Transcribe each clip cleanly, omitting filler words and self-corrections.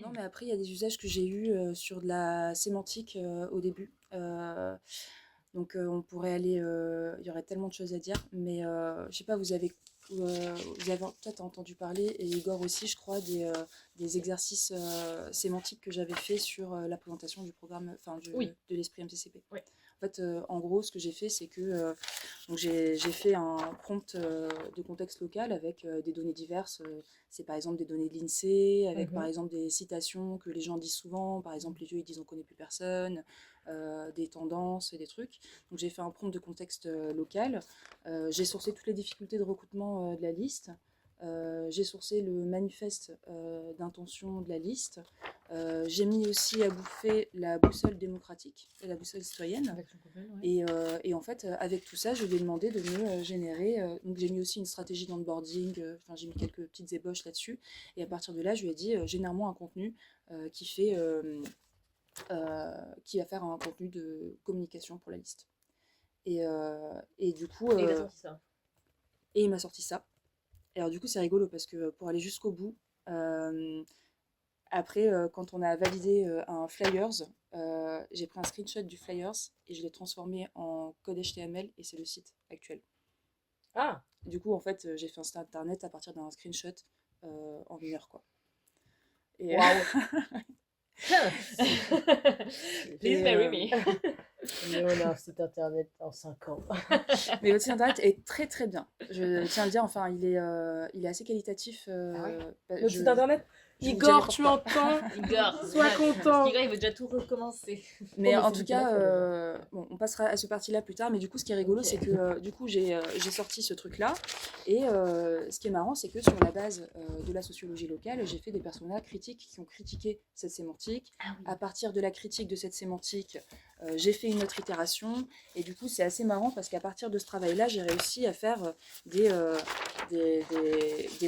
Non, mais après, il y a des usages que j'ai eus sur de la sémantique au début. Donc, on pourrait aller. Il y aurait tellement de choses à dire. Mais je sais pas, vous avez peut-être entendu parler, et Igor aussi, je crois, des exercices sémantiques que j'avais fait sur la présentation du programme, enfin, Oui, de l'esprit MCCP. oui. En fait, en gros, ce que j'ai fait, c'est que donc j'ai fait un prompt de contexte local avec des données diverses. C'est par exemple des données de l'INSEE, avec par Mhm. exemple des citations que les gens disent souvent. Par exemple, les vieux ils disent on connaît plus personne, des tendances et des trucs. Donc j'ai fait un prompt de contexte local. J'ai sourcé toutes les difficultés de recrutement de la liste. J'ai sourcé le manifeste d'intention de la liste. J'ai mis aussi à bouffer la boussole démocratique et la boussole citoyenne. L'action commune, ouais. Et en fait, avec tout ça, je lui ai demandé de me générer. Donc, j'ai mis aussi une stratégie d'onboarding. Enfin, j'ai mis quelques petites ébauches là-dessus. Et à partir de là, je lui ai dit génère-moi un contenu qui fait, qui va faire un contenu de communication pour la liste. Et du coup, Et il a sorti ça. et il m'a sorti ça. Et alors, du coup, c'est rigolo parce que pour aller jusqu'au bout, euh, après, quand on a validé un flyers, j'ai pris un screenshot du flyers et je l'ai transformé en code HTML et c'est le site actuel. Ah, Du coup, en fait, j'ai fait un site internet à partir d'un screenshot en 1 heure, quoi. Et, waouh. Please et, marry euh, me. Mais on a un site internet en 5 ans. mais votre site internet est très très bien. Je tiens à le dire, enfin, il est assez qualitatif. Ah ouais. Notre site internet. Je vous dirai Igor, tu pourquoi. m'entends? Igor, Sois parce content. qu'Igor, il veut déjà tout recommencer. Oh, Mais mais en c'est tout lui qui l'a cas, fait déjà. bon, on passera à ce parti-là plus tard. Mais du coup, ce qui est rigolo, Ok. c'est que du coup, j'ai sorti ce truc-là. Et ce qui est marrant, c'est que sur la base de la sociologie locale, j'ai fait des personas critiques qui ont critiqué cette sémantique. Ah À oui. partir de la critique de cette sémantique, j'ai fait une autre itération. Et du coup, c'est assez marrant parce qu'à partir de ce travail-là, j'ai réussi à faire des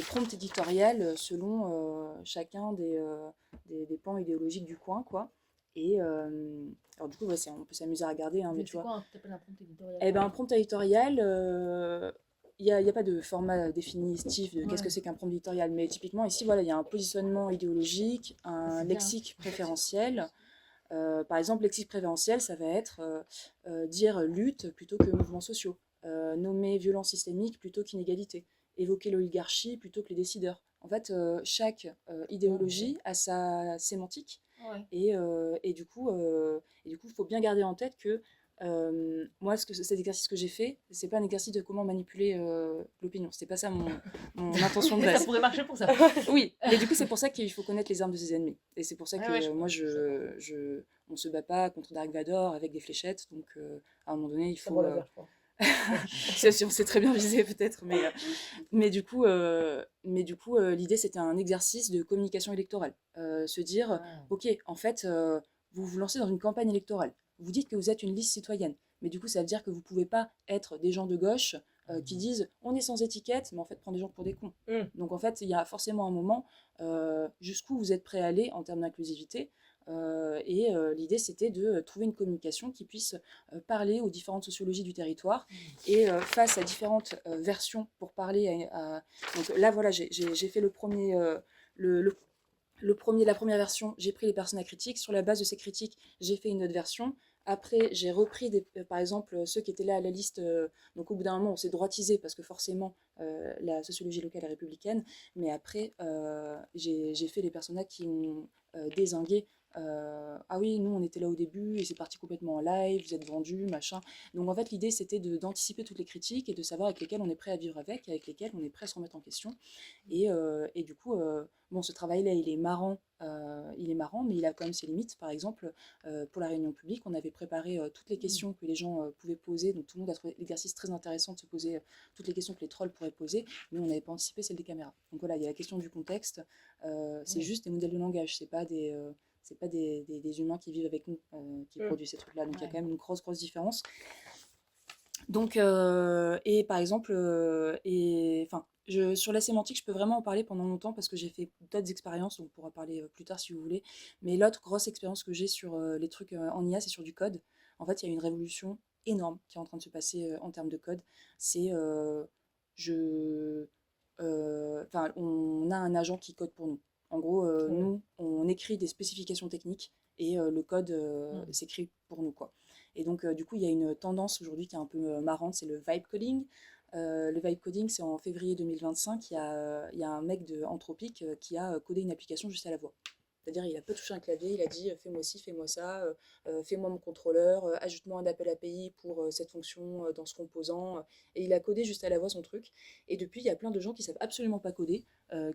prompts éditoriales selon chacun des pans idéologiques du coin, quoi. Et alors du coup, ouais, on peut s'amuser à regarder, hein, mais tu C'est vois. quoi t'appelles un prompt éditorial Eh par ben, un exemple? prompt éditorial, y a pas de format définitif de qu'est-ce que Ouais. c'est qu'un prompt éditorial, mais typiquement ici, voilà, il y a un positionnement idéologique, Ah, un c'est bien. lexique préférentiel. Par exemple, lexique préférentiel, ça va être dire lutte plutôt que mouvements sociaux, nommer violence systémique plutôt qu'inégalité, évoquer l'oligarchie plutôt que les décideurs. En fait, chaque Oh, ouais. idéologie a sa sémantique Ouais. et du coup, il faut bien garder en tête que moi, cet exercice que j'ai fait, c'est pas un exercice de comment manipuler l'opinion. C'était pas ça mon intention de Mais ça base. pourrait marcher pour ça. Oui, mais du coup, c'est pour ça qu'il faut connaître les armes de ses ennemis. Et c'est pour ça Ouais, que ouais, je, moi, je suis d'accord. on se bat pas contre Dark Vador avec des fléchettes. Donc, à un moment donné, il Sabre faut. laser, je crois. Si on s'est très bien visé, peut-être. Mais du coup, l'idée, c'était un exercice de communication électorale. Se dire, Ah. OK, en fait, vous vous lancez dans une campagne électorale. Vous dites que vous êtes une liste citoyenne. Mais du coup, ça veut dire que vous pouvez pas être des gens de gauche qui disent on est sans étiquette, mais en fait, prendre des gens pour des cons. Mm. Donc, en fait, il y a forcément un moment jusqu'où vous êtes prêt à aller en termes d'inclusivité. L'idée, c'était de trouver une communication qui puisse parler aux différentes sociologies du territoire et face à différentes versions pour parler Donc là, voilà, j'ai fait le premier, la première version, j'ai pris les personnes à critiques. Sur la base de ces critiques, j'ai fait une autre version. Après, j'ai repris, par exemple, ceux qui étaient là à la liste. Donc, au bout d'un moment, on s'est droitisé parce que forcément, la sociologie locale est républicaine. Mais après, j'ai fait les personnages qui ont dézingué. Ah oui, nous, on était là au début et c'est parti complètement en live, vous êtes vendus, machin. Donc, en fait, l'idée, c'était d'anticiper toutes les critiques et de savoir avec lesquelles on est prêt à vivre avec lesquelles on est prêt à se remettre en question. Et du coup, bon, ce travail-là, il est marrant, mais il a quand même ses limites. Par exemple, pour la réunion publique, on avait préparé toutes les questions que les gens pouvaient poser. Donc tout le monde a trouvé l'exercice très intéressant de se poser toutes les questions que les trolls pourraient poser, mais on n'avait pas anticipé celle des caméras. Donc voilà, il y a la question du contexte. C'est Oui. juste des modèles de langage, c'est pas des humains qui vivent avec nous qui Mm. produisent ces trucs-là. Donc il y a Ouais. quand même une grosse, grosse différence. Donc, et par exemple, enfin, sur la sémantique, je peux vraiment en parler pendant longtemps parce que j'ai fait d'autres expériences, on pourra parler plus tard si vous voulez. Mais l'autre grosse expérience que j'ai sur les trucs en IA, c'est sur du code. En fait, il y a une révolution énorme qui est en train de se passer en termes de code. C'est, je, enfin, on a un agent qui code pour nous. En gros, nous, on écrit des spécifications techniques et le code s'écrit pour nous, quoi. Et donc, du coup, il y a une tendance aujourd'hui qui est un peu marrante, c'est le vibe coding. Le vibe coding, c'est en février 2025, il y a un mec de Anthropic qui a codé une application juste à la voix. C'est-à-dire, il a pas touché un clavier, il a dit fais-moi ci, fais-moi ça, fais-moi mon contrôleur, ajoute-moi un appel API pour cette fonction dans ce composant. Et il a codé juste à la voix son truc. Et depuis, il y a plein de gens qui savent absolument pas coder,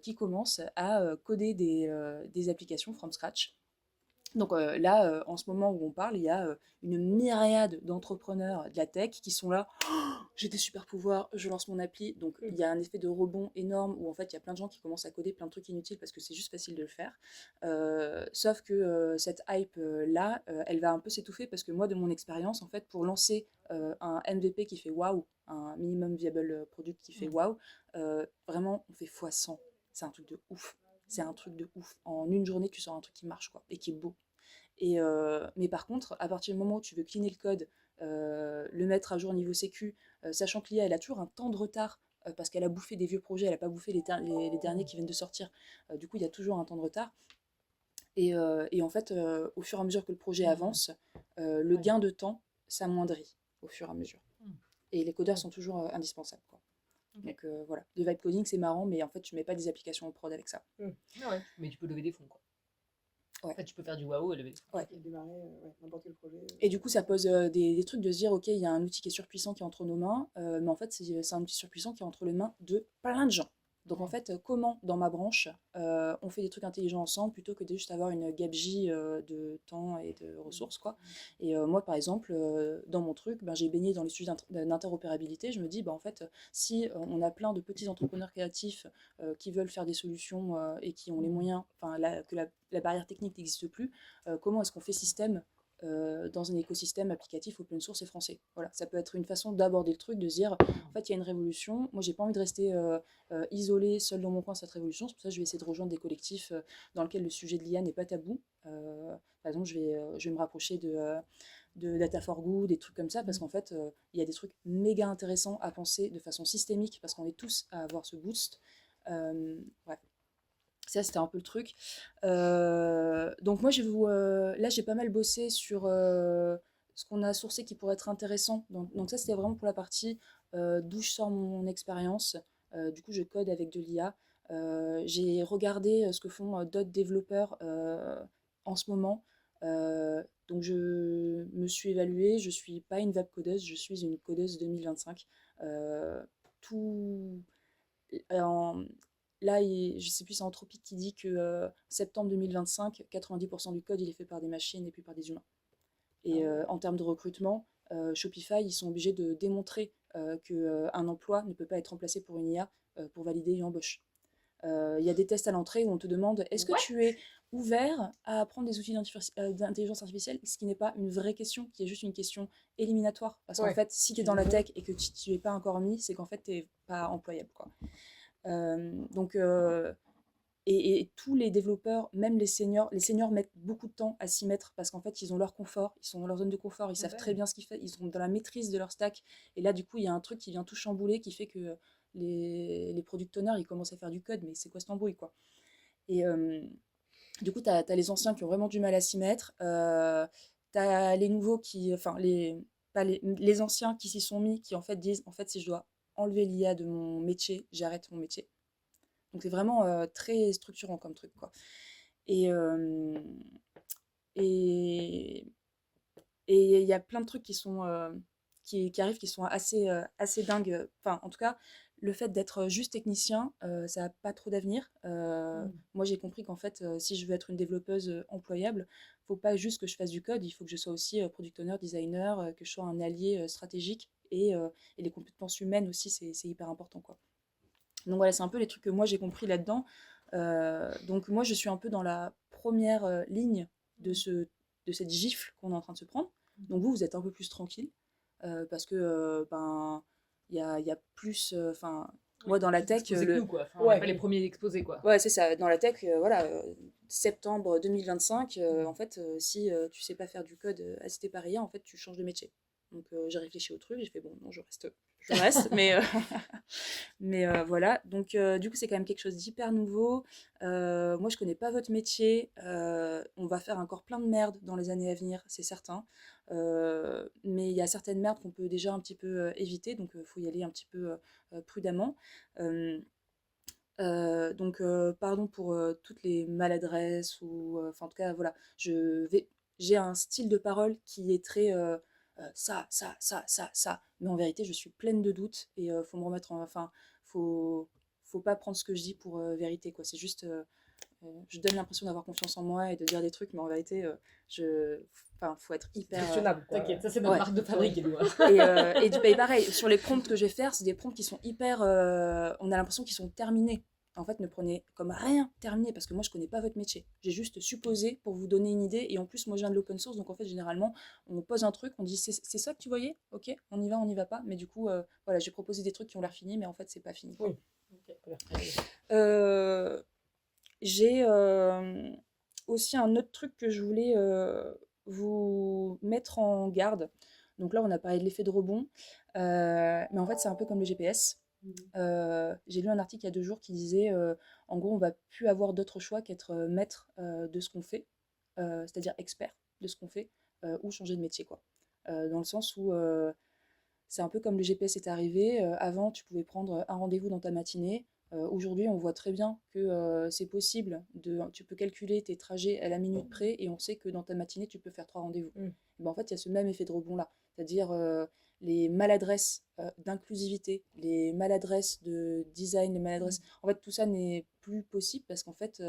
qui commencent à coder des applications from scratch. Donc là, en ce moment où on parle, il y a une myriade d'entrepreneurs de la tech qui sont là. Oh, j'ai des super pouvoirs, je lance mon appli. Donc il y a un effet de rebond énorme où en fait il y a plein de gens qui commencent à coder plein de trucs inutiles parce que c'est juste facile de le faire. Sauf que cette hype là, elle va un peu s'étouffer parce que moi, de mon expérience, en fait, pour lancer un MVP qui fait waouh, un minimum viable product qui fait waouh, vraiment on fait x100. C'est un truc de ouf. C'est un truc de ouf. En une journée, tu sors un truc qui marche, quoi, et qui est beau. Mais par contre, à partir du moment où tu veux cleaner le code, le mettre à jour niveau sécu, sachant que l'IA, elle a toujours un temps de retard, parce qu'elle a bouffé des vieux projets, elle n'a pas bouffé les derniers qui viennent de sortir. Du coup, il y a toujours un temps de retard. Et en fait, au fur et à mesure que le projet avance, le gain de temps s'amoindrit au fur et à mesure. Et les codeurs sont toujours indispensables, quoi. Ok. Donc voilà, le vibe coding c'est marrant, mais en fait tu mets pas des applications en prod avec ça. Ah ouais, mais tu peux lever des fonds, quoi. Ouais. En fait, tu peux faire du waouh et lever des fonds. Ouais. Et démarrer n'importe quel projet. Et du coup ça pose des trucs de se dire ok, il y a un outil qui est surpuissant qui est entre nos mains, mais en fait c'est un outil surpuissant qui est entre les mains de plein de gens. Donc en fait, comment dans ma branche on fait des trucs intelligents ensemble plutôt que de juste avoir une gabegie de temps et de ressources, quoi. Et moi par exemple, dans mon truc, ben, j'ai baigné dans les sujets d'interopérabilité. Je me dis, ben, en fait, si on a plein de petits entrepreneurs créatifs qui veulent faire des solutions et qui ont les moyens, enfin que la barrière technique n'existe plus, comment est-ce qu'on fait système dans un écosystème applicatif open source et français. Voilà, ça peut être une façon d'aborder le truc, de se dire, en fait, il y a une révolution. Moi, j'ai pas envie de rester isolée, seule dans mon coin, cette révolution. C'est pour ça que je vais essayer de rejoindre des collectifs dans lesquels le sujet de l'IA n'est pas tabou. Par exemple, je vais me rapprocher de Data for Good, des trucs comme ça, parce qu'en fait, il y a des trucs méga intéressants à penser de façon systémique, parce qu'on est tous à avoir ce boost. Bref. Ça, c'était un peu le truc. Donc moi, là, j'ai pas mal bossé sur ce qu'on a sourcé qui pourrait être intéressant. Donc ça, c'était vraiment pour la partie d'où je sors mon expérience. Du coup, je code avec de l'IA. J'ai regardé ce que font d'autres développeurs en ce moment. Donc je me suis évaluée. Je suis pas une web codeuse, je suis une codeuse 2025. Tout... en- Là, je sais plus, c'est Anthropic qui dit que septembre 2025, 90% du code il est fait par des machines et puis par des humains. Et en termes de recrutement, Shopify, ils sont obligés de démontrer qu'un emploi ne peut pas être remplacé pour une IA pour valider une embauche. Il y a des tests à l'entrée où on te demande est-ce que tu es ouvert à apprendre des outils d'intelligence artificielle, ce qui n'est pas une vraie question, qui est juste une question éliminatoire. Parce qu'en fait, si tu es dans la tech et que tu n'es pas encore mis, c'est qu'en fait, tu n'es pas employable, quoi. Donc, et tous les développeurs, même les seniors mettent beaucoup de temps à s'y mettre parce qu'en fait, ils ont leur confort, ils sont dans leur zone de confort, ils savent très bien ce qu'ils font, ils sont dans la maîtrise de leur stack. Et là, du coup, il y a un truc qui vient tout chambouler qui fait que les product owners, ils commencent à faire du code, mais c'est quoi cette embrouille, quoi. Et du coup, tu as les anciens qui ont vraiment du mal à s'y mettre. Tu as les nouveaux qui, enfin, pas les anciens qui s'y sont mis, qui en fait disent, en fait, si je dois enlever l'IA de mon métier, j'arrête mon métier. Donc c'est vraiment très structurant comme truc, quoi. Et et et il y a plein de trucs qui sont qui arrivent qui sont assez dingues. Enfin, en tout cas, le fait d'être juste technicien, ça n'a pas trop d'avenir. Moi, j'ai compris qu'en fait, si je veux être une développeuse employable, faut pas juste que je fasse du code, il faut que je sois aussi product owner, designer, que je sois un allié stratégique et les compétences humaines aussi, c'est hyper important, quoi. Donc voilà, c'est un peu les trucs que moi j'ai compris là-dedans. Donc moi je suis un peu dans la première ligne de cette gifle qu'on est en train de se prendre. Donc vous êtes un peu plus tranquille parce que ben il y a plus, enfin moi dans la tech, Exposé que nous, quoi. Enfin, on n'est pas les premiers exposés, quoi. ouais c'est ça, dans la tech, voilà, septembre 2025, en fait si tu sais pas faire du code assisté par IA, en fait tu changes de métier. Donc j'ai réfléchi au truc, j'ai fait bon non je reste je reste, mais voilà. Donc, du coup, c'est quand même quelque chose d'hyper nouveau. Moi, je connais pas votre métier. On va faire encore plein de merde dans les années à venir, c'est certain. Mais il y a certaines merdes qu'on peut déjà un petit peu éviter, donc il faut y aller un petit peu prudemment. Donc, pardon pour toutes les maladresses, ou enfin, en tout cas, voilà, j'ai un style de parole qui est très ça. Mais en vérité, je suis pleine de doutes et faut me remettre en. Enfin, faut pas prendre ce que je dis pour vérité, quoi. C'est juste. Je donne l'impression d'avoir confiance en moi et de dire des trucs, mais en vérité, enfin, faut être hyper. Questionnable, quoi. T'inquiète, ça c'est notre Ouais. marque de fabrique, Edouard. Et pareil, sur les prompts que je vais faire, c'est des prompts qui sont hyper. On a l'impression qu'ils sont terminés. En fait, ne prenez comme rien terminé, parce que moi, je connais pas votre métier. J'ai juste supposé pour vous donner une idée. Et en plus, moi, je viens de l'open source, donc en fait, généralement, on me pose un truc, on dit c'est ça que tu voyais. Ok, on y va pas. Mais du coup, voilà, j'ai proposé des trucs qui ont l'air finis, mais en fait, c'est pas fini. Oui. Euh, j'ai aussi un autre truc que je voulais vous mettre en garde. Donc là, on a parlé de l'effet de rebond, mais en fait, c'est un peu comme le GPS. J'ai lu un article il y a 2 jours qui disait, en gros, on va plus avoir d'autre choix qu'être maître de ce qu'on fait, c'est-à-dire expert de ce qu'on fait, ou changer de métier, quoi. Dans le sens où c'est un peu comme le GPS est arrivé. Avant, tu pouvais prendre un rendez-vous dans ta matinée. Aujourd'hui, on voit très bien que c'est possible. Tu peux calculer tes trajets à la minute près et on sait que dans ta matinée, tu peux faire 3 rendez-vous. Et ben, en fait, il y a ce même effet de rebond-là. C'est-à-dire les maladresses d'inclusivité, les maladresses de design, les maladresses. En fait, tout ça n'est plus possible parce qu'en fait,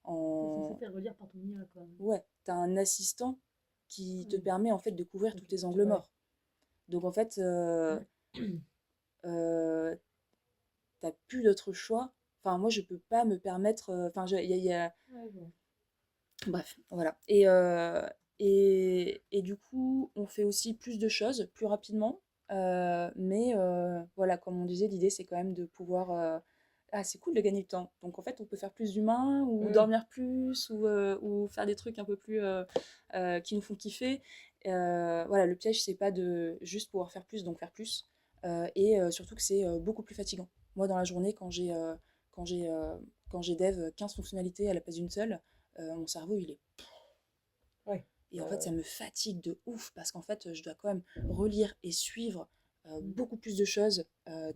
C'est censé faire relire par ton IA, quoi. ouais, tu as un assistant qui te permet en fait de couvrir tous tes angles morts. Donc en fait, t'as plus d'autre choix. Enfin, moi, je peux pas me permettre. Enfin, bref, voilà. Et du coup, on fait aussi plus de choses, plus rapidement. Mais voilà, comme on disait, l'idée, c'est quand même de pouvoir. Ah, c'est cool de gagner du temps. Donc en fait, on peut faire plus d'humains, ou dormir plus, ou faire des trucs un peu plus qui nous font kiffer. Voilà, le piège, c'est pas de juste pouvoir faire plus, donc faire plus. Et surtout que c'est beaucoup plus fatigant. Moi, dans la journée, quand j'ai dev 15 fonctionnalités à la place d'une seule, mon cerveau, il est. Ouais. Et en fait, ça me fatigue de ouf, parce qu'en fait, je dois quand même relire et suivre beaucoup plus de choses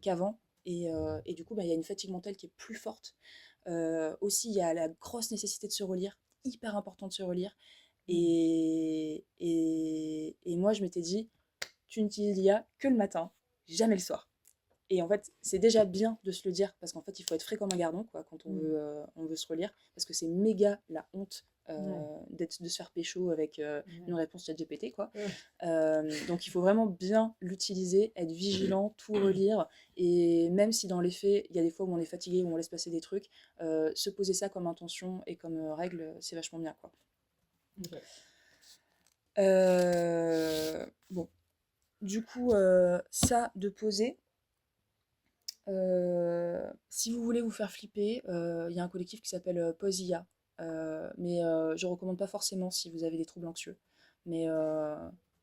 qu'avant. Et du coup, bah, y a une fatigue mentale qui est plus forte. Aussi, il y a la grosse nécessité de se relire, hyper important de se relire. Et moi, je m'étais dit, tu n'utilises l'IA que le matin, jamais le soir. Et en fait, c'est déjà bien de se le dire, parce qu'en fait, il faut être frais comme un gardon, quoi, quand on veut se relire, parce que c'est méga la honte de se faire pécho avec une réponse ChatGPT, quoi. Donc, il faut vraiment bien l'utiliser, être vigilant, tout relire, et même si dans les faits, il y a des fois où on est fatigué, où on laisse passer des trucs, se poser ça comme intention et comme règle, c'est vachement bien, quoi. Bon, du coup, ça de poser. Si vous voulez vous faire flipper, il y a un collectif qui s'appelle Pause IA, mais je recommande pas forcément si vous avez des troubles anxieux. Mais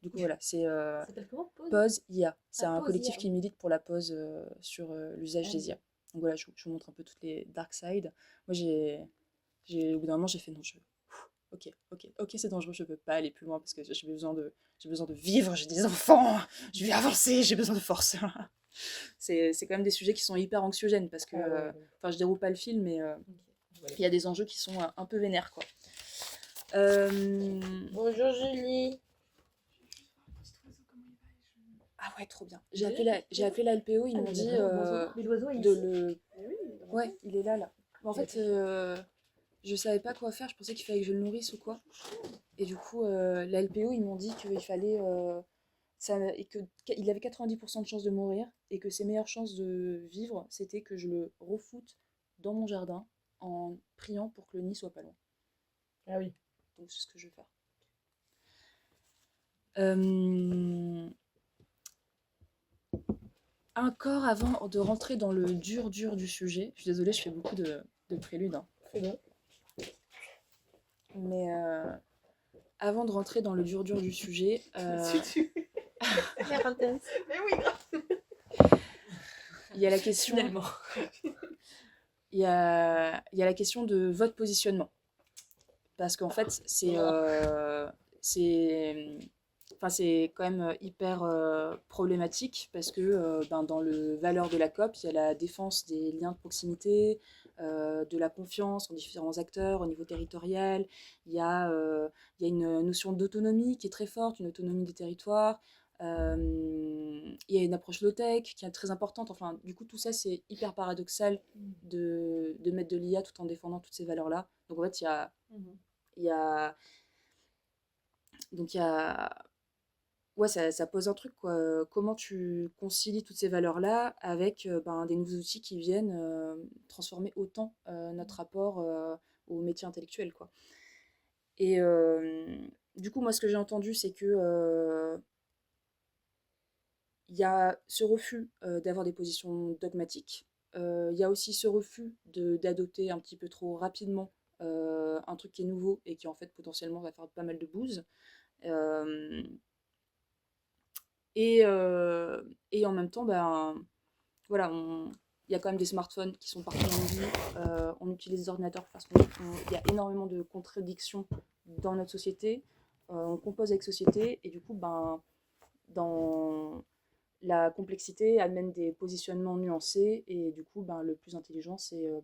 du coup, voilà, c'est Ça s'appelle comment? Pause IA. C'est un Pause collectif IA. qui milite pour la pause sur l'usage des IA. Donc voilà, je vous montre un peu toutes les dark sides. Moi, au bout d'un moment, j'ai fait non, ok, c'est dangereux, je peux pas aller plus loin parce que j'ai besoin de vivre, j'ai des enfants, je vais avancer, j'ai besoin de force. C'est quand même des sujets qui sont hyper anxiogènes parce que, je déroule pas le film, mais il y a des enjeux qui sont un peu vénères, quoi. Bonjour Julie. Ah ouais, trop bien. J'ai appelé la LPO, ils m'ont dit Mais l'oiseau, il de le. Ouais, il est là. En fait, je savais pas quoi faire, je pensais qu'il fallait que je le nourrisse ou quoi. Et du coup, la LPO, ils m'ont dit qu'il fallait. Qu'il avait 90% de chances de mourir et que ses meilleures chances de vivre, c'était que je le refoute dans mon jardin en priant pour que le nid soit pas loin. Ah oui. Donc c'est ce que je vais faire. Encore avant de rentrer dans le dur du sujet, je suis désolée, je fais beaucoup de préludes. Hein. C'est bon. Mais avant de rentrer dans le dur du sujet, Mais oui, grave. il y a la question, Finalement. il y a la question de votre positionnement. Parce qu'en fait, c'est quand même hyper problématique parce que dans le valeur de la COP, il y a la défense des liens de proximité, de la confiance en différents acteurs au niveau territorial. Il y a une notion d'autonomie qui est très forte, une autonomie des territoires. Il y a une approche low-tech qui est très importante. Enfin, du coup, tout ça, c'est hyper paradoxal de mettre de l'IA tout en défendant toutes ces valeurs-là. Donc en fait, il y a donc il y a ouais, ça pose un truc, quoi. Comment tu concilies toutes ces valeurs-là avec des nouveaux outils qui viennent transformer autant notre rapport au métier intellectuel, quoi. Et du coup, moi, ce que j'ai entendu, c'est que il y a ce refus d'avoir des positions dogmatiques. Il y a aussi ce refus d'adopter un petit peu trop rapidement un truc qui est nouveau et qui, en fait, potentiellement, va faire pas mal de bouse. Euh, et en même temps, voilà, il y a quand même des smartphones qui sont partout dans nos vies. On utilise des ordinateurs pour faire ce qu'on veut. Il y a énormément de contradictions dans notre société. On compose avec société et du coup, dans la complexité amène des positionnements nuancés et du coup, le plus intelligent, c'est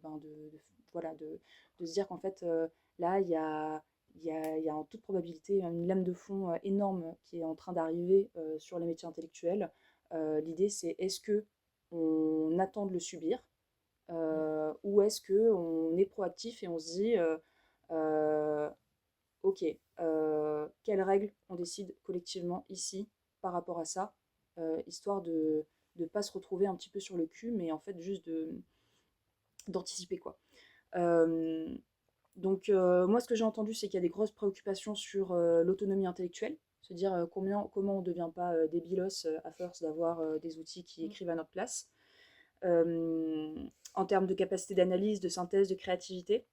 voilà, de se dire qu'en fait, là, il y a en toute probabilité une lame de fond énorme qui est en train d'arriver sur les métiers intellectuels. L'idée, c'est est-ce que on attend de le subir ou est-ce que on est proactif et on se dit euh, ok, quelles règles on décide collectivement ici par rapport à ça, histoire de ne pas se retrouver un petit peu sur le cul, mais en fait juste d'anticiper quoi. Euh, moi, ce que j'ai entendu, c'est qu'il y a des grosses préoccupations sur l'autonomie intellectuelle, se dire comment on ne devient pas débilos à force d'avoir des outils qui écrivent à notre place. En termes de capacité d'analyse, de synthèse, de créativité.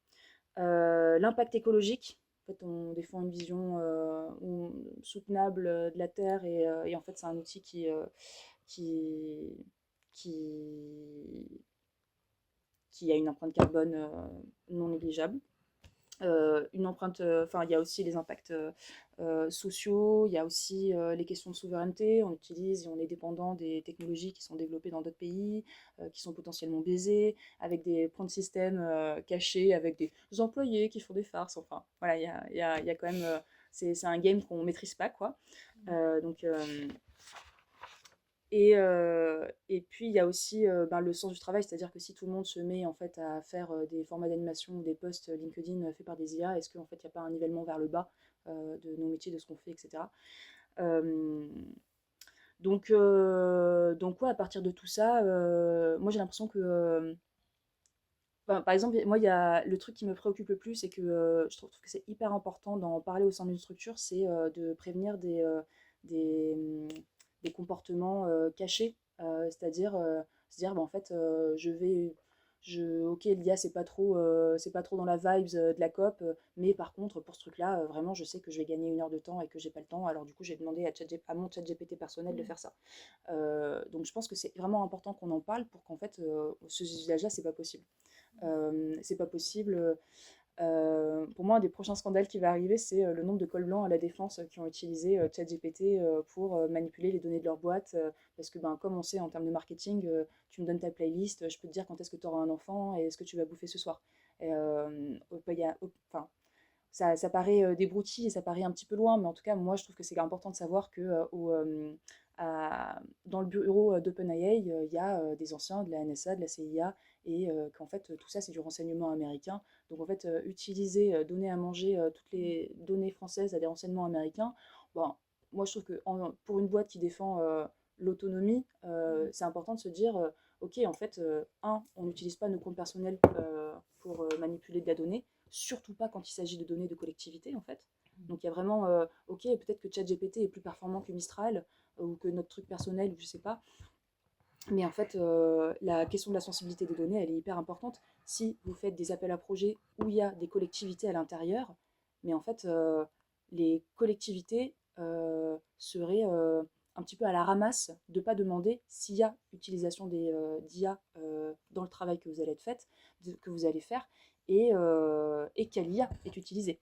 L'impact écologique. En fait, on défend une vision soutenable de la Terre et en fait, c'est un outil qui, qui, qui a une empreinte carbone non négligeable. Une empreinte, enfin, il y a aussi les impacts sociaux, il y a aussi les questions de souveraineté. On utilise et on est dépendant des technologies qui sont développées dans d'autres pays, qui sont potentiellement biaisées, avec des points de système cachés, avec des employés qui font des farces. Enfin, voilà, il y a quand même. C'est un game qu'on maîtrise pas, quoi. Euh, donc, euh, et puis il y a aussi le sens du travail, c'est-à-dire que si tout le monde se met en fait à faire des formats d'animation ou des posts LinkedIn faits par des IA, est-ce qu'en fait il n'y a pas un nivellement vers le bas de nos métiers, de ce qu'on fait, etc. Euh, donc ouais, à partir de tout ça, moi j'ai l'impression que par exemple, moi, il y a le truc qui me préoccupe le plus, c'est que je trouve que c'est hyper important d'en parler au sein d'une structure, c'est de prévenir des, hum, des comportements cachés, c'est-à-dire se dire, en fait, ok, l'IA, c'est pas trop dans la vibes de la COP, mais par contre, pour ce truc-là, vraiment, je sais que je vais gagner 1 heure de temps et que j'ai pas le temps, alors du coup, j'ai demandé à mon chat GPT personnel de faire ça. Donc, je pense que c'est vraiment important qu'on en parle pour qu'en fait, ce usage-là, c'est pas possible. Pour moi, un des prochains scandales qui va arriver, c'est le nombre de cols blancs à la défense qui ont utilisé ChatGPT pour manipuler les données de leur boîte. Parce que, comme on sait en termes de marketing, tu me donnes ta playlist, je peux te dire quand est-ce que tu auras un enfant et est-ce que tu vas bouffer ce soir. Et, enfin, ça paraît débrouti et ça paraît un petit peu loin, mais en tout cas, moi, je trouve que c'est important de savoir que dans le bureau d'OpenAI, il y a des anciens de la NSA, de la CIA, et qu'en fait, tout ça, c'est du renseignement américain. Donc, en fait, utiliser, donner à manger toutes les données françaises à des renseignements américains, bon, moi, je trouve que pour une boîte qui défend l'autonomie, c'est important de se dire, ok, en fait, on n'utilise pas nos comptes personnels pour manipuler de la donnée, surtout pas quand il s'agit de données de collectivité en fait. Donc il y a vraiment, ok, peut-être que ChatGPT est plus performant que Mistral ou que notre truc personnel, ou je sais pas. Mais en fait, la question de la sensibilité des données, elle est hyper importante. Si vous faites des appels à projets où il y a des collectivités à l'intérieur, mais en fait, les collectivités seraient un petit peu à la ramasse, de ne pas demander s'il y a utilisation d'IA dans le travail que vous allez faire, et quelle IA est utilisée.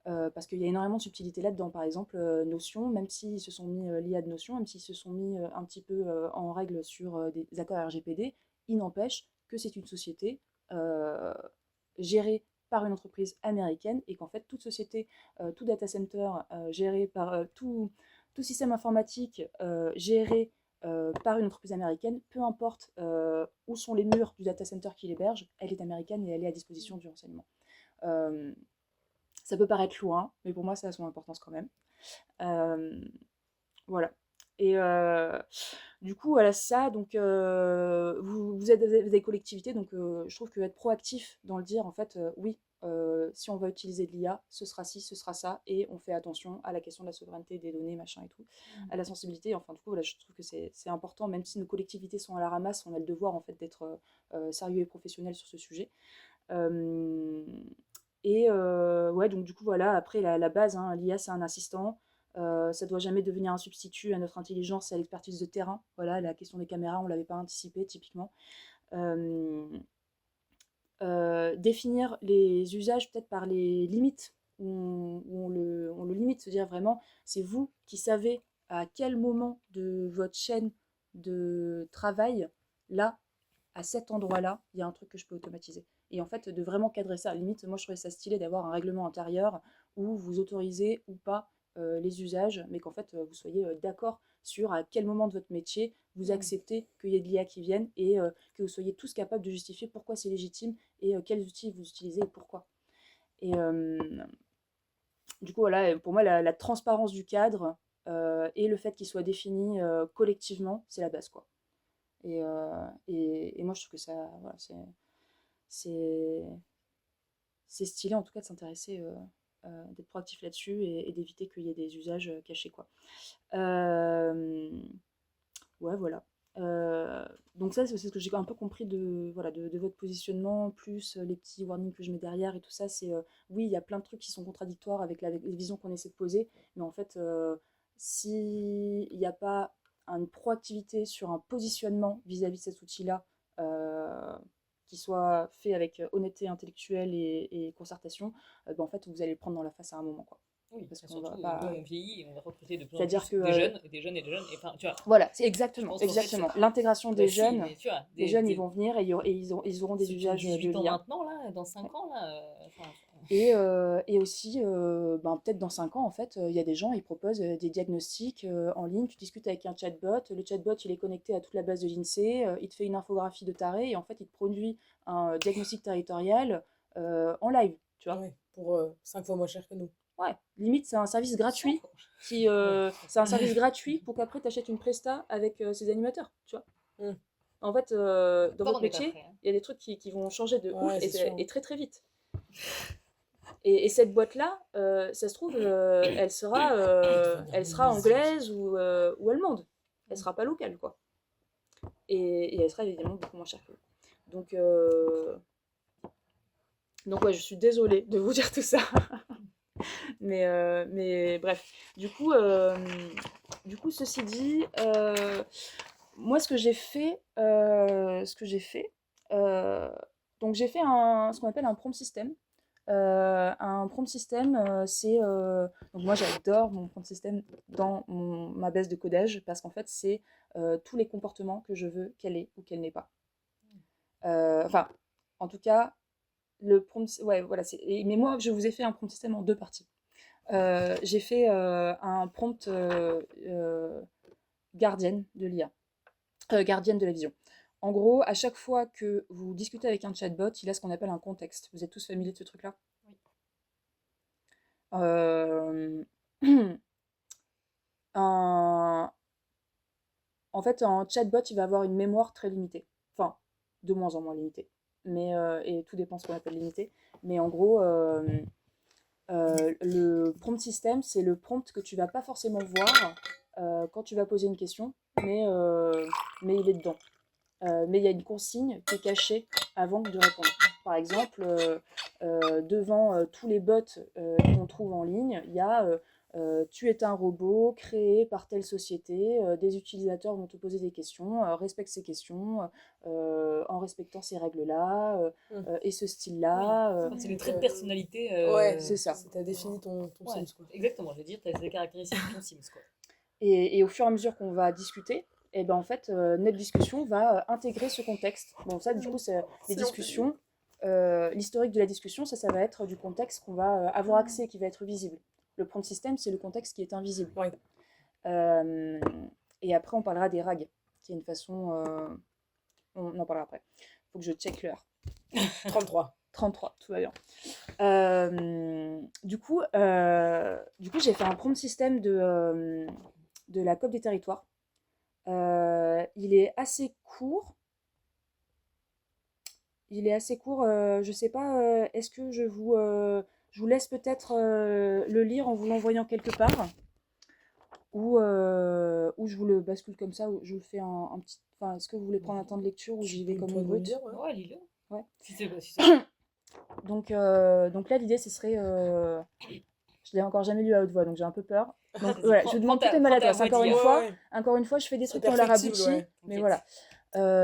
Parce qu'il y a énormément de subtilité là-dedans. Par exemple, Notion, même s'ils se sont mis l'IA de Notion, même s'ils se sont mis un petit peu en règle sur des accords RGPD, il n'empêche que c'est une société gérée par une entreprise américaine et qu'en fait, toute société, tout data center géré par tout système informatique géré par une entreprise américaine, peu importe où sont les murs du data center qui l'héberge, elle est américaine et elle est à disposition du renseignement. Ça peut paraître loin, mais pour moi, ça a son importance quand même. Voilà. Et du coup, voilà ça. Donc, vous êtes des collectivités, donc je trouve que être proactif dans le dire, en fait, oui, si on va utiliser de l'IA, ce sera ci, ce sera ça, et on fait attention à la question de la souveraineté des données, machin et tout, à la sensibilité. Enfin, du coup, voilà, je trouve que c'est important, même si nos collectivités sont à la ramasse, on a le devoir, en fait, d'être sérieux et professionnel sur ce sujet. Ouais, donc du coup, voilà, après, la base, hein, l'IA, c'est un assistant. Ça doit jamais devenir un substitut à notre intelligence et à l'expertise de terrain. Voilà, la question des caméras, on ne l'avait pas anticipé, typiquement. Définir les usages, peut-être par les limites, où on le limite, se dire vraiment, c'est vous qui savez à quel moment de votre chaîne de travail, là, à cet endroit-là, il y a un truc que je peux automatiser. Et en fait, de vraiment cadrer ça. À la limite, moi, je trouvais ça stylé d'avoir un règlement intérieur où vous autorisez ou pas les usages, mais qu'en fait, vous soyez d'accord sur à quel moment de votre métier vous acceptez qu'il y ait de l'IA qui vienne et que vous soyez tous capables de justifier pourquoi c'est légitime et quels outils vous utilisez et pourquoi. Et du coup, voilà, pour moi, la transparence du cadre et le fait qu'il soit défini collectivement, c'est la base, quoi. Et moi, je trouve que ça, voilà, c'est stylé en tout cas de s'intéresser, d'être proactif là-dessus et d'éviter qu'il y ait des usages cachés, quoi. Ouais, voilà. Donc ça, c'est ce que j'ai un peu compris de votre positionnement, plus les petits warnings que je mets derrière et tout ça. C'est oui, il y a plein de trucs qui sont contradictoires avec les visions qu'on essaie de poser, mais en fait, s'il n'y a pas une proactivité sur un positionnement vis-à-vis de cet outil-là, qui soit fait avec honnêteté intellectuelle et concertation, en fait, vous allez le prendre dans la face à un moment, quoi. Oui, Parce et qu'on surtout, va pas... nous, on vieillit et on va recruter de plus en C'est-à-dire plus que des jeunes, et des jeunes, et des jeunes. Et enfin, tu vois, voilà, c'est je exactement, pense qu'en fait, exactement. L'intégration des bah, si, jeunes, mais tu vois, les jeunes, ils vont venir et ils auront des ceux qui ont usages de 18 ans l'IA. maintenant, là, dans 5 ans, là, enfin, Et aussi, peut-être dans 5 ans, en fait, il y a des gens, ils proposent des diagnostics en ligne. Tu discutes avec un chatbot. Le chatbot, il est connecté à toute la base de l'INSEE. Il te fait une infographie de taré. Et en fait, il te produit un diagnostic territorial en live, tu vois. Ouais, pour 5 fois moins cher que nous. Ouais, limite, c'est un service gratuit. C'est un service gratuit pour qu'après, tu achètes une presta avec ces animateurs, tu vois. Mm. En fait, dans encore, votre on n'est pas métier, prêt. Hein. il y a des trucs qui vont changer de Ouais, ouf c'est sûr. et très très vite. Et cette boîte-là, ça se trouve, elle sera anglaise ou allemande. Elle sera pas locale, quoi. Et elle sera évidemment beaucoup moins chère que vous. Donc ouais, je suis désolée de vous dire tout ça. mais bref. Du coup, ceci dit, moi, ce que j'ai fait, donc j'ai fait ce qu'on appelle un prompt system. Un prompt system, c'est donc moi j'adore mon prompt system dans ma base de codage parce qu'en fait c'est tous les comportements que je veux qu'elle ait ou qu'elle n'ait pas. Enfin, en tout cas, le prompt, ouais, voilà. Mais moi, je vous ai fait un prompt system en 2 parties. J'ai fait un prompt gardienne de l'IA, gardienne de la vision. En gros, à chaque fois que vous discutez avec un chatbot, il a ce qu'on appelle un contexte. Vous êtes tous familiers de ce truc-là ? Oui. En fait, un chatbot, il va avoir une mémoire très limitée. Enfin, de moins en moins limitée. Mais, et tout dépend de ce qu'on appelle limité. Mais en gros, le prompt system, c'est le prompt que tu vas pas forcément voir quand tu vas poser une question, mais il est dedans. Mais il y a une consigne qui est cachée avant de répondre. Par exemple, devant tous les bots qu'on trouve en ligne, il y a tu es un robot créé par telle société, des utilisateurs vont te poser des questions, respecte ces questions en respectant ces règles-là et ce style-là. Enfin, c'est les traits de personnalité. Ouais, c'est ça. T'as défini ton Ouais, Sims, quoi. exactement, je veux dire, t'as les caractéristiques de ton Sims, quoi. Et au fur et à mesure qu'on va discuter, et ben en fait, notre discussion va intégrer ce contexte. Bon, ça, du coup, c'est les discussions. L'historique de la discussion, ça va être du contexte qu'on va avoir accès, qui va être visible. Le prompt system, c'est le contexte qui est invisible. Ouais. Et après, on parlera des RAG, qui est une façon... on en parlera après. Il faut que je check l'heure. 33. 33, tout va bien. Du coup, j'ai fait un prompt system de la COP des territoires. Il est assez court. Je sais pas, est-ce que je vous laisse peut-être le lire en vous l'envoyant quelque part ou je vous le bascule comme ça, ou je vous le fais un petit... Enfin, est-ce que vous voulez prendre un temps de lecture ou j'y vais comme une brute? Ouais, lis-le. Ouais. Si c'est Donc là, l'idée, ce serait... Je l'ai encore jamais lu à haute voix, donc j'ai un peu peur. Donc voilà, je demande toutes les maladresses. Encore une fois, je fais des trucs dans la raboutie, mais voilà.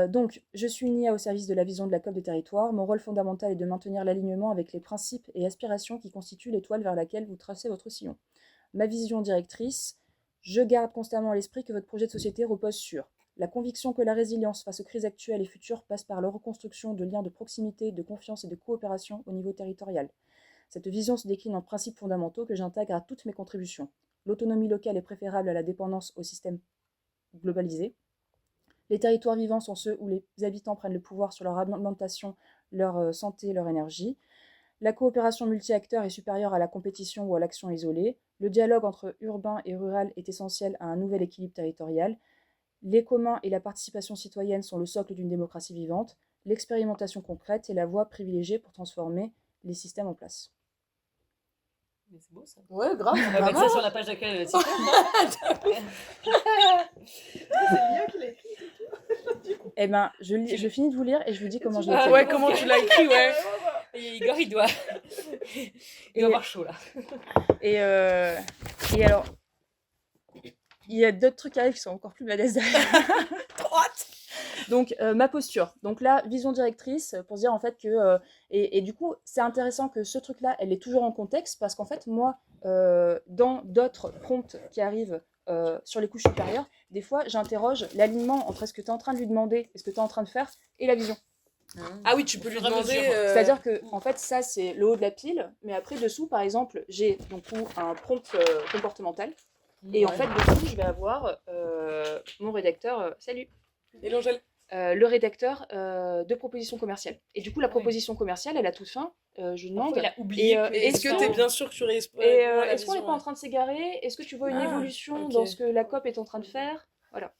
Donc, je suis une IA au service de la vision de la COP des territoires. Mon rôle fondamental est de maintenir l'alignement avec les principes et aspirations qui constituent l'étoile vers laquelle vous tracez votre sillon. Ma vision directrice, je garde constamment à l'esprit que votre projet de société repose sur la conviction que la résilience face aux crises actuelles et futures passe par la reconstruction de liens de proximité, de confiance et de coopération au niveau territorial. Cette vision se décline en principes fondamentaux que j'intègre à toutes mes contributions. L'autonomie locale est préférable à la dépendance au système globalisé. Les territoires vivants sont ceux où les habitants prennent le pouvoir sur leur alimentation, leur santé, leur énergie. La coopération multi-acteurs est supérieure à la compétition ou à l'action isolée. Le dialogue entre urbain et rural est essentiel à un nouvel équilibre territorial. Les communs et la participation citoyenne sont le socle d'une démocratie vivante. L'expérimentation concrète est la voie privilégiée pour transformer les systèmes en place. Mais c'est beau ça. Ouais, grave. On va mettre ça sur la page d'accueil de la Titan. C'est bien qu'il a écrit. Eh ben, je finis de vous lire et je vous dis comment je l'ai Ah fait. ouais, comment tu l'as écrit, ouais. Et Igor, il doit avoir chaud là. Et alors, il y a d'autres trucs qui arrivent qui sont encore plus balèzes derrière. Droite. Donc, ma posture. Donc là, vision directrice, pour se dire en fait que... et du coup, c'est intéressant que ce truc-là, elle est toujours en contexte, parce qu'en fait, moi, dans d'autres prompts qui arrivent sur les couches supérieures, des fois, j'interroge l'alignement entre ce que tu es en train de lui demander et ce que tu es en train de faire, et la vision. Ah oui, tu peux lui demander... C'est-à-dire que, en fait, ça, c'est le haut de la pile, mais après, dessous, par exemple, j'ai donc un prompt comportemental, et en fait, dessous, je vais avoir mon rédacteur... salut. Et l'Angèle. Le rédacteur de proposition commerciale. Et du coup, la proposition commerciale, elle a toute fin. Je demande. Il a oublié. Est-ce que tu es bien sûr que tu réponds est-ce qu'on n'est pas en train de s'égarer? Est-ce que tu vois une évolution dans ce que la COP est en train de faire? Voilà.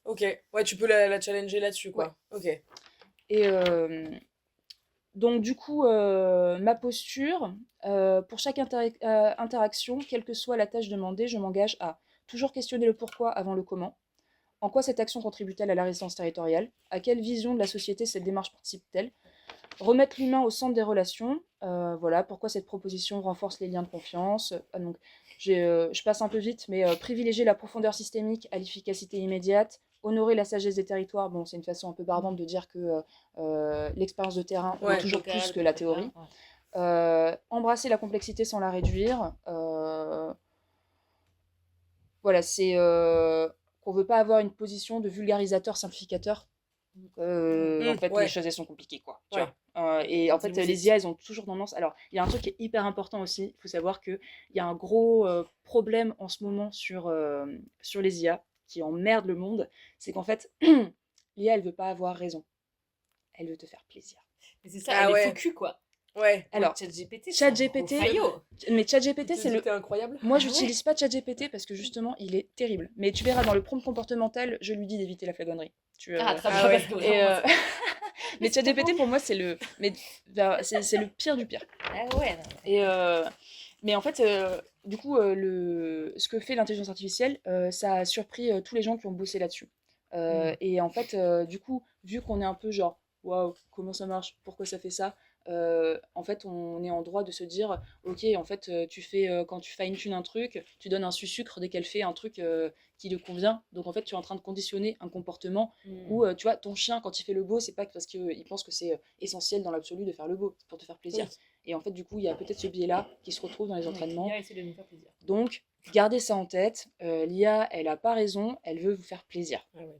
Ok. Ouais, tu peux la challenger là-dessus, quoi. Ouais. Ok. Et donc, du coup, ma posture, pour chaque interaction, quelle que soit la tâche demandée, je m'engage à toujours questionner le pourquoi avant le comment. En quoi cette action contribue-t-elle à la résilience territoriale? À quelle vision de la société cette démarche participe-t-elle? Remettre l'humain au centre des relations. Voilà, pourquoi cette proposition renforce les liens de confiance. Donc, je passe un peu vite, mais privilégier la profondeur systémique à l'efficacité immédiate. Honorer la sagesse des territoires. Bon, c'est une façon un peu barbante de dire que l'expérience de terrain vaut toujours plus que la théorie. Embrasser la complexité sans la réduire. Voilà, c'est... qu'on veut pas avoir une position de vulgarisateur, simplificateur. En fait, les choses, elles sont compliquées, quoi. Tu vois. Et en fait, les IA, elles ont toujours tendance... Alors, il y a un truc qui est hyper important aussi. Il faut savoir qu'il y a un gros problème en ce moment sur les IA qui emmerde le monde. C'est qu'en fait, l'IA, elle veut pas avoir raison. Elle veut te faire plaisir. Mais c'est ça, elle est focus, quoi. Ouais. Alors, ChatGPT, mais ChatGPT, c'est incroyable. Moi, j'utilise pas ChatGPT parce que justement, il est terrible. Mais tu verras dans le prompt comportemental, je lui dis d'éviter la flagonnerie. Mais ChatGPT pour moi, c'est le pire du pire. Ah ouais. Mais en fait, du coup, ce que fait l'intelligence artificielle, ça a surpris tous les gens qui ont bossé là-dessus. Et en fait, du coup, vu qu'on est un peu genre, waouh, comment ça marche, pourquoi ça fait ça, en fait, on est en droit de se dire, ok, en fait, quand tu fine-tunes un truc, tu donnes un sucre dès qu'elle fait un truc qui lui convient. Donc, en fait, tu es en train de conditionner un comportement où, tu vois, ton chien, quand il fait le beau, c'est pas parce qu'il pense que c'est essentiel dans l'absolu de faire le beau, c'est pour te faire plaisir. Oui. Et en fait, du coup, il y a peut-être ce biais-là qui se retrouve dans les entraînements. L'IA essaie de nous faire plaisir. Donc, gardez ça en tête. L'IA, elle a pas raison, elle veut vous faire plaisir. Ah ouais.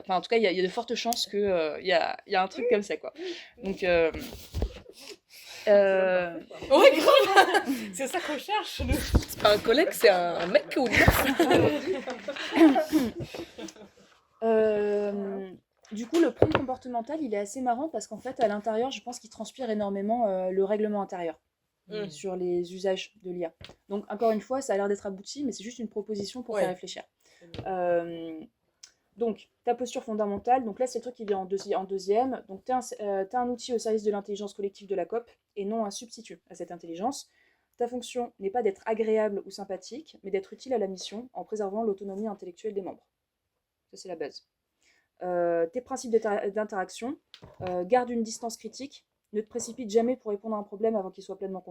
En tout cas, il y a de fortes chances qu'il y a un truc comme ça, quoi. Donc, Ouais, grave. C'est ça qu'on cherche, nous. C'est pas un collègue, c'est un mec ou une du coup, le prompt comportemental, il est assez marrant parce qu'en fait, à l'intérieur, je pense qu'il transpire énormément le règlement intérieur sur les usages de l'IA. Donc, encore une fois, ça a l'air d'être abouti, mais c'est juste une proposition pour faire réfléchir. Donc, ta posture fondamentale, donc là, c'est le truc qui vient en deuxième. Donc, tu as un outil au service de l'intelligence collective de la COP et non un substitut à cette intelligence. Ta fonction n'est pas d'être agréable ou sympathique, mais d'être utile à la mission en préservant l'autonomie intellectuelle des membres. Ça, c'est la base. Tes principes d'interaction, garde une distance critique, ne te précipite jamais pour répondre à un problème avant qu'il soit pleinement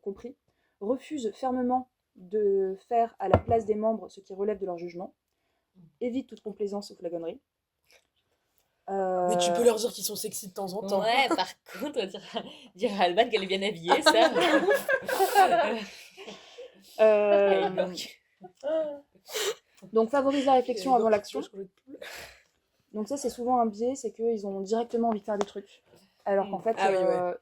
compris, refuse fermement de faire à la place des membres ce qui relève de leur jugement, évite toute complaisance ou flagonnerie. Mais tu peux leur dire qu'ils sont sexy de temps en temps. Ouais, par contre, dire à Alban qu'elle est bien habillée, ça. Donc, favorise la réflexion avant l'action. Donc ça, c'est souvent un biais, c'est qu'ils ont directement envie de faire des trucs. Alors qu'en fait,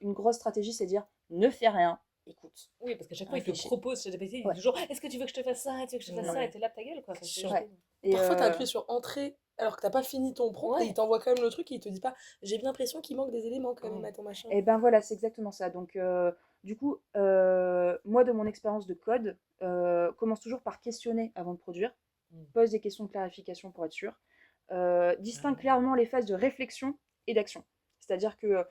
une grosse stratégie, c'est de dire « ne fais rien, écoute ». Oui, parce qu'à chaque fois, il te propose, il dit toujours « Est-ce que tu veux que je te fasse ça? Est-ce que je te fasse ça ?» Et t'es là, ta gueule, quoi. Parfois, t'as appuyé sur entrée alors que t'as pas fini ton prompt et il t'envoie quand même le truc et il te dit pas « J'ai bien l'impression qu'il manque des éléments quand même à ton machin ». Et ben voilà, c'est exactement ça. Donc, du coup, moi, de mon expérience de code, commence toujours par questionner avant de produire, pose des questions de clarification pour être sûr. Distingue clairement les phases de réflexion et d'action. C'est-à-dire que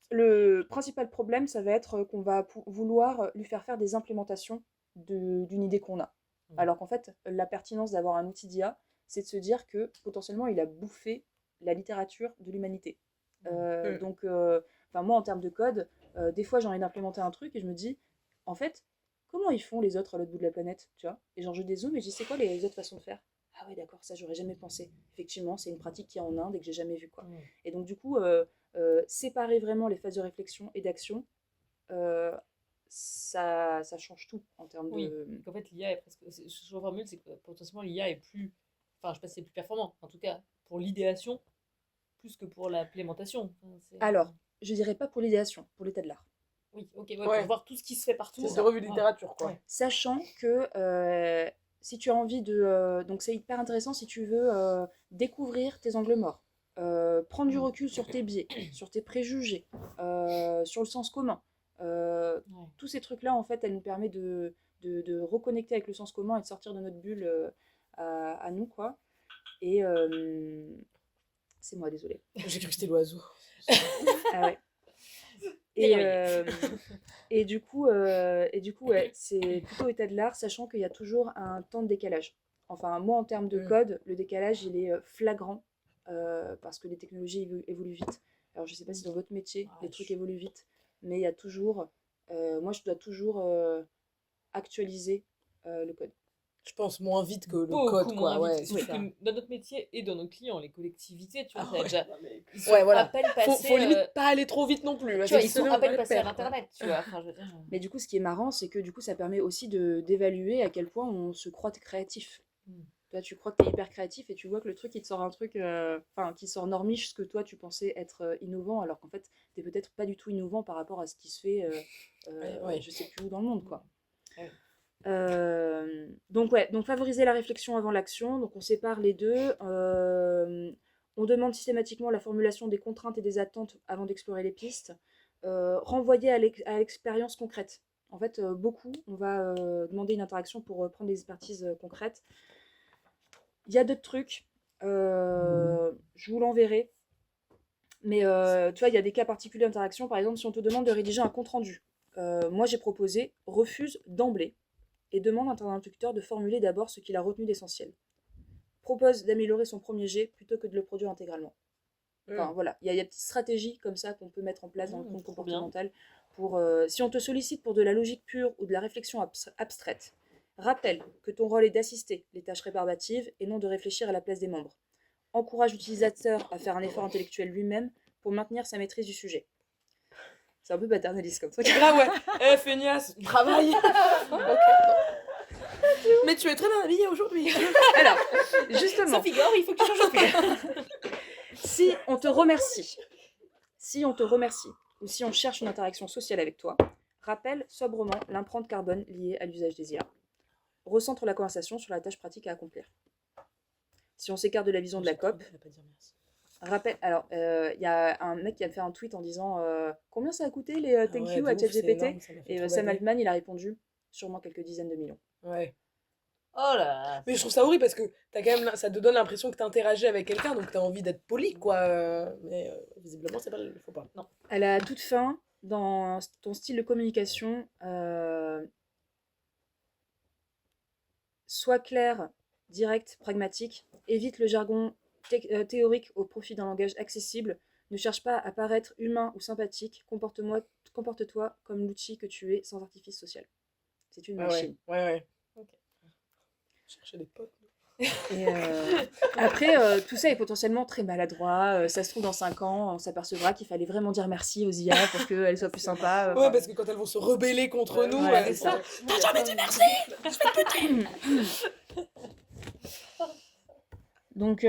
le principal problème, ça va être qu'on va vouloir lui faire des implémentations d'une idée qu'on a. Alors qu'en fait, la pertinence d'avoir un outil d'IA, c'est de se dire que potentiellement, il a bouffé la littérature de l'humanité. Donc, moi, en termes de code, des fois, j'ai envie d'implémenter un truc et je me dis, en fait, comment ils font les autres à l'autre bout de la planète, tu vois? Et genre, je dézoome et je dis, c'est quoi les autres façons de faire? Ah ouais, d'accord, ça j'aurais jamais pensé. Effectivement, c'est une pratique qu'il y a en Inde et que j'ai jamais vue, quoi. Et donc du coup, séparer vraiment les phases de réflexion et d'action, ça change tout en termes de... Oui, en fait l'IA est presque... Ce que je reformule, c'est que potentiellement l'IA est plus... Enfin, je sais pas si c'est plus performant, en tout cas pour l'idéation, plus que pour l'implémentation. Alors, je dirais pas pour l'idéation, pour l'état de l'art. Oui, ok, pour voir tout ce qui se fait partout. C'est des revues de littérature, quoi. Sachant que... si tu as envie de... donc c'est hyper intéressant si tu veux découvrir tes angles morts, prendre du recul sur tes biais, sur tes préjugés, sur le sens commun. Tous ces trucs-là, en fait, elles nous permettent de reconnecter avec le sens commun et de sortir de notre bulle à nous, quoi. Et c'est moi, désolée. J'ai cru que c'était l'oiseau. Ah ouais. Et du coup, ouais, c'est plutôt état de l'art, sachant qu'il y a toujours un temps de décalage. Enfin, moi, en termes de code, le décalage, il est flagrant, parce que les technologies évoluent vite. Alors, je sais pas si dans votre métier, les trucs évoluent vite, mais il y a toujours... moi, je dois toujours actualiser le code. Je pense moins vite que le Beaucoup code, quoi. moins Ouais, vite. Surtout que dans notre métier et dans nos clients, les collectivités, tu vois, ça a déjà... Ils sont Ouais, voilà. à peine passés... Faut limite pas aller trop vite non plus. Tu vois, ils sont à peine passés à l'internet, tu vois. Enfin, je veux dire... Mais du coup, ce qui est marrant, c'est que du coup, ça permet aussi d'évaluer à quel point on se croit créatif. Toi, tu crois que tu es hyper créatif et tu vois que le truc, il te sort un truc, qui sort normiche, ce que toi, tu pensais être innovant, alors qu'en fait, tu n'es peut-être pas du tout innovant par rapport à ce qui se fait, je sais plus où dans le monde, quoi. Donc favoriser la réflexion avant l'action, donc on sépare les deux. On demande systématiquement la formulation des contraintes et des attentes avant d'explorer les pistes. Renvoyer à l'expérience concrète. En fait, on va demander une interaction pour prendre des expertises concrètes. Il y a d'autres trucs, je vous l'enverrai, mais tu vois, il y a des cas particuliers d'interaction. Par exemple, si on te demande de rédiger un compte-rendu, moi j'ai proposé refuse d'emblée et demande à ton interlocuteur de formuler d'abord ce qu'il a retenu d'essentiel. Propose d'améliorer son premier jet plutôt que de le produire intégralement. Enfin, voilà, il y a des petites stratégies comme ça qu'on peut mettre en place dans le compte trop bien. comportemental. Pour, si on te sollicite pour de la logique pure ou de la réflexion abstraite, rappelle que ton rôle est d'assister les tâches rébarbatives et non de réfléchir à la place des membres. Encourage l'utilisateur à faire un effort intellectuel lui-même pour maintenir sa maîtrise du sujet. C'est un peu paternaliste comme ça. Là, ouais. Feignasse, travaille. Ok. Mais tu es très bien habillée aujourd'hui. Alors, justement, Sophie Gore, il faut que tu changes de pull. si on te remercie, ou si on cherche une interaction sociale avec toi, rappelle sobrement l'empreinte carbone liée à l'usage des IA. Recentre la conversation sur la tâche pratique à accomplir. Si on s'écarte de la vision de la COP, rappelle. Alors, il y a un mec qui a fait un tweet en disant combien ça a coûté les thank you à ChatGPT. Et Sam Altman, il a répondu sûrement quelques dizaines de millions. Ouais. Oh là. Mais je trouve ça horrible parce que t'as quand même, ça te donne l'impression que t'interagis avec quelqu'un, donc t'as envie d'être poli, quoi. Mais visiblement, c'est pas, faut pas. Non. À la toute fin, dans ton style de communication, sois clair, direct, pragmatique. Évite le jargon théorique au profit d'un langage accessible. Ne cherche pas à paraître humain ou sympathique. Comporte-toi comme l'outil que tu es sans artifice social. C'est une machine. Ouais. Ok. Chercher des potes. Et après, tout ça est potentiellement très maladroit. Ça se trouve, dans 5 ans, on s'apercevra qu'il fallait vraiment dire merci aux IA pour qu'elles soient plus sympas. Ouais, parce que quand elles vont se rebeller contre nous, voilà, elles c'est ça. T'as jamais dit merci. Donc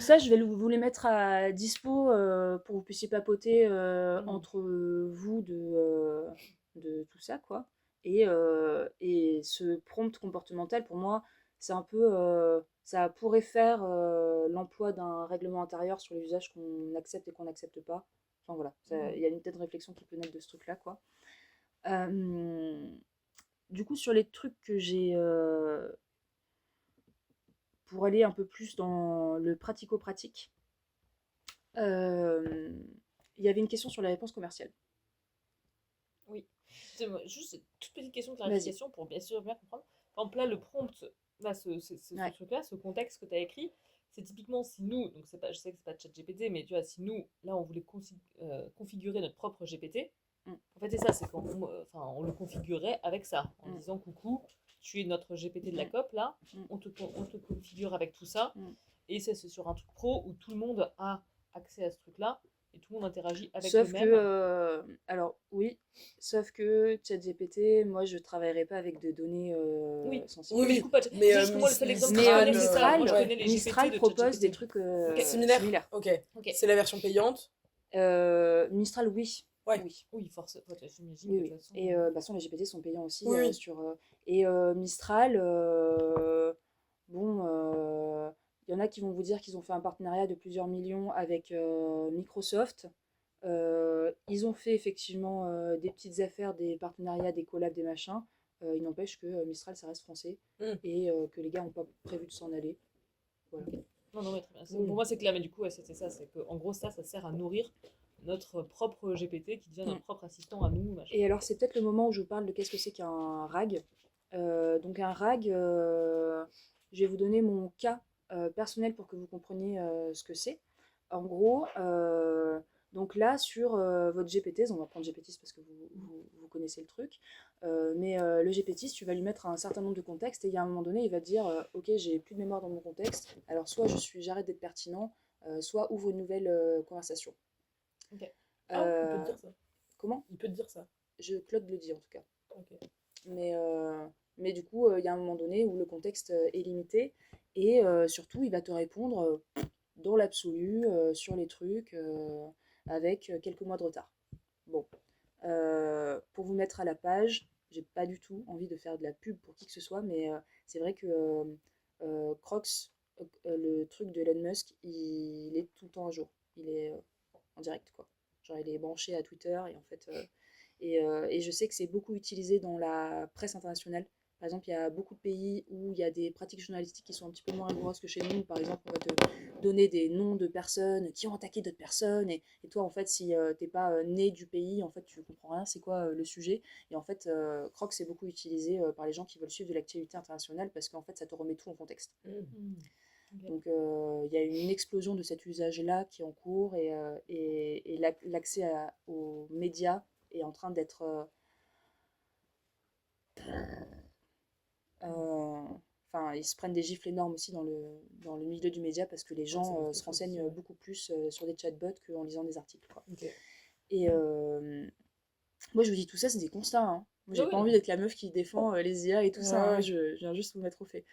ça, je vais vous les mettre à dispo pour que vous puissiez papoter entre vous de tout ça, quoi. Et ce prompt comportemental, pour moi, c'est un peu... ça pourrait faire l'emploi d'un règlement intérieur sur les usages qu'on accepte et qu'on n'accepte pas. Enfin voilà, il y a une telle réflexion qui peut naître de ce truc-là, quoi. Du coup, sur les trucs que j'ai... pour aller un peu plus dans le pratico-pratique, il y avait une question sur la réponse commerciale. Oui. Juste une toute petite question de clarification pour bien sûr bien comprendre. Par exemple, là, le prompt, là, ce truc-là, ce contexte que tu as écrit, c'est typiquement si nous, donc c'est pas, je sais que c'est pas ChatGPT, mais tu vois, si nous, là, on voulait configurer notre propre GPT, en fait, c'est ça, c'est on le configurerait avec ça, en disant coucou, tu es notre GPT de la COP, là, on te configure avec tout ça, et c'est sur un truc pro où tout le monde a accès à ce truc-là, et tout le monde interagit avec sauf eux-mêmes. Que, alors oui, sauf que ChatGPT, moi je travaillerai pas avec des données sensibles. Oui, mais du coup, pas mais juste moi, le seul exemple que mais je connais, c'est ça. Moi, je connais les Mistral GPT de propose ChatGPT. des trucs similaires. Ok. C'est la version payante. Mistral, oui. Ouais. Oui, forcément. J'imagine Oui, de oui. toute façon. Et de toute façon, les GPT sont payants aussi Oui. sur. Et Mistral, bon, il y en a qui vont vous dire qu'ils ont fait un partenariat de plusieurs millions avec Microsoft. Ils ont fait effectivement des petites affaires, des partenariats, des collabs, des machins. Il n'empêche que Mistral, ça reste français et que les gars n'ont pas prévu de s'en aller. Voilà. Non, mais très bien. Pour moi, c'est clair, mais du coup, c'était ça. C'est qu'en gros, ça sert à nourrir notre propre GPT qui devient notre propre assistant à nous. Machin. Et alors, c'est peut-être le moment où je vous parle de qu'est-ce que c'est qu'un RAG. Donc, un RAG, je vais vous donner mon cas personnel pour que vous compreniez ce que c'est. En gros, donc là, sur votre GPT, on va prendre GPT parce que vous connaissez le truc, mais le GPT, tu vas lui mettre un certain nombre de contextes et il y a un moment donné, il va te dire ok, j'ai plus de mémoire dans mon contexte, alors soit j'arrête d'être pertinent, soit ouvre une nouvelle conversation. Ok. Il peut te dire ça. Comment ? Il peut te dire ça. Claude le dit en tout cas. Ok. Mais du coup, il y a un moment donné où le contexte est limité et surtout, il va te répondre dans l'absolu sur les trucs avec quelques mois de retard. Bon, pour vous mettre à la page, j'ai pas du tout envie de faire de la pub pour qui que ce soit, mais c'est vrai que Crocs, le truc de Elon Musk, il est tout le temps à jour. Il est en direct, quoi. Genre, il est branché à Twitter et en fait... et je sais que c'est beaucoup utilisé dans la presse internationale. Par exemple, il y a beaucoup de pays où il y a des pratiques journalistiques qui sont un petit peu moins rigoureuses que chez nous. Par exemple, on va te donner des noms de personnes qui ont attaqué d'autres personnes. Et toi, en fait, si t'es pas né du pays, en fait, tu comprends rien, c'est quoi le sujet. Et en fait, Crocs, c'est beaucoup utilisé par les gens qui veulent suivre de l'actualité internationale parce qu'en fait, ça te remet tout en contexte. Donc il y a une explosion de cet usage-là qui est en cours et l'accès aux médias est en train d'être... Enfin, ils se prennent des gifles énormes aussi dans le milieu du média parce que les gens se renseignent beaucoup plus sur des chatbots qu'en lisant des articles, quoi. Et moi, je vous dis tout ça, c'est des constats, hein. Moi, j'ai pas envie d'être la meuf qui défend les IA et tout ça, hein. Je viens juste vous mettre au fait.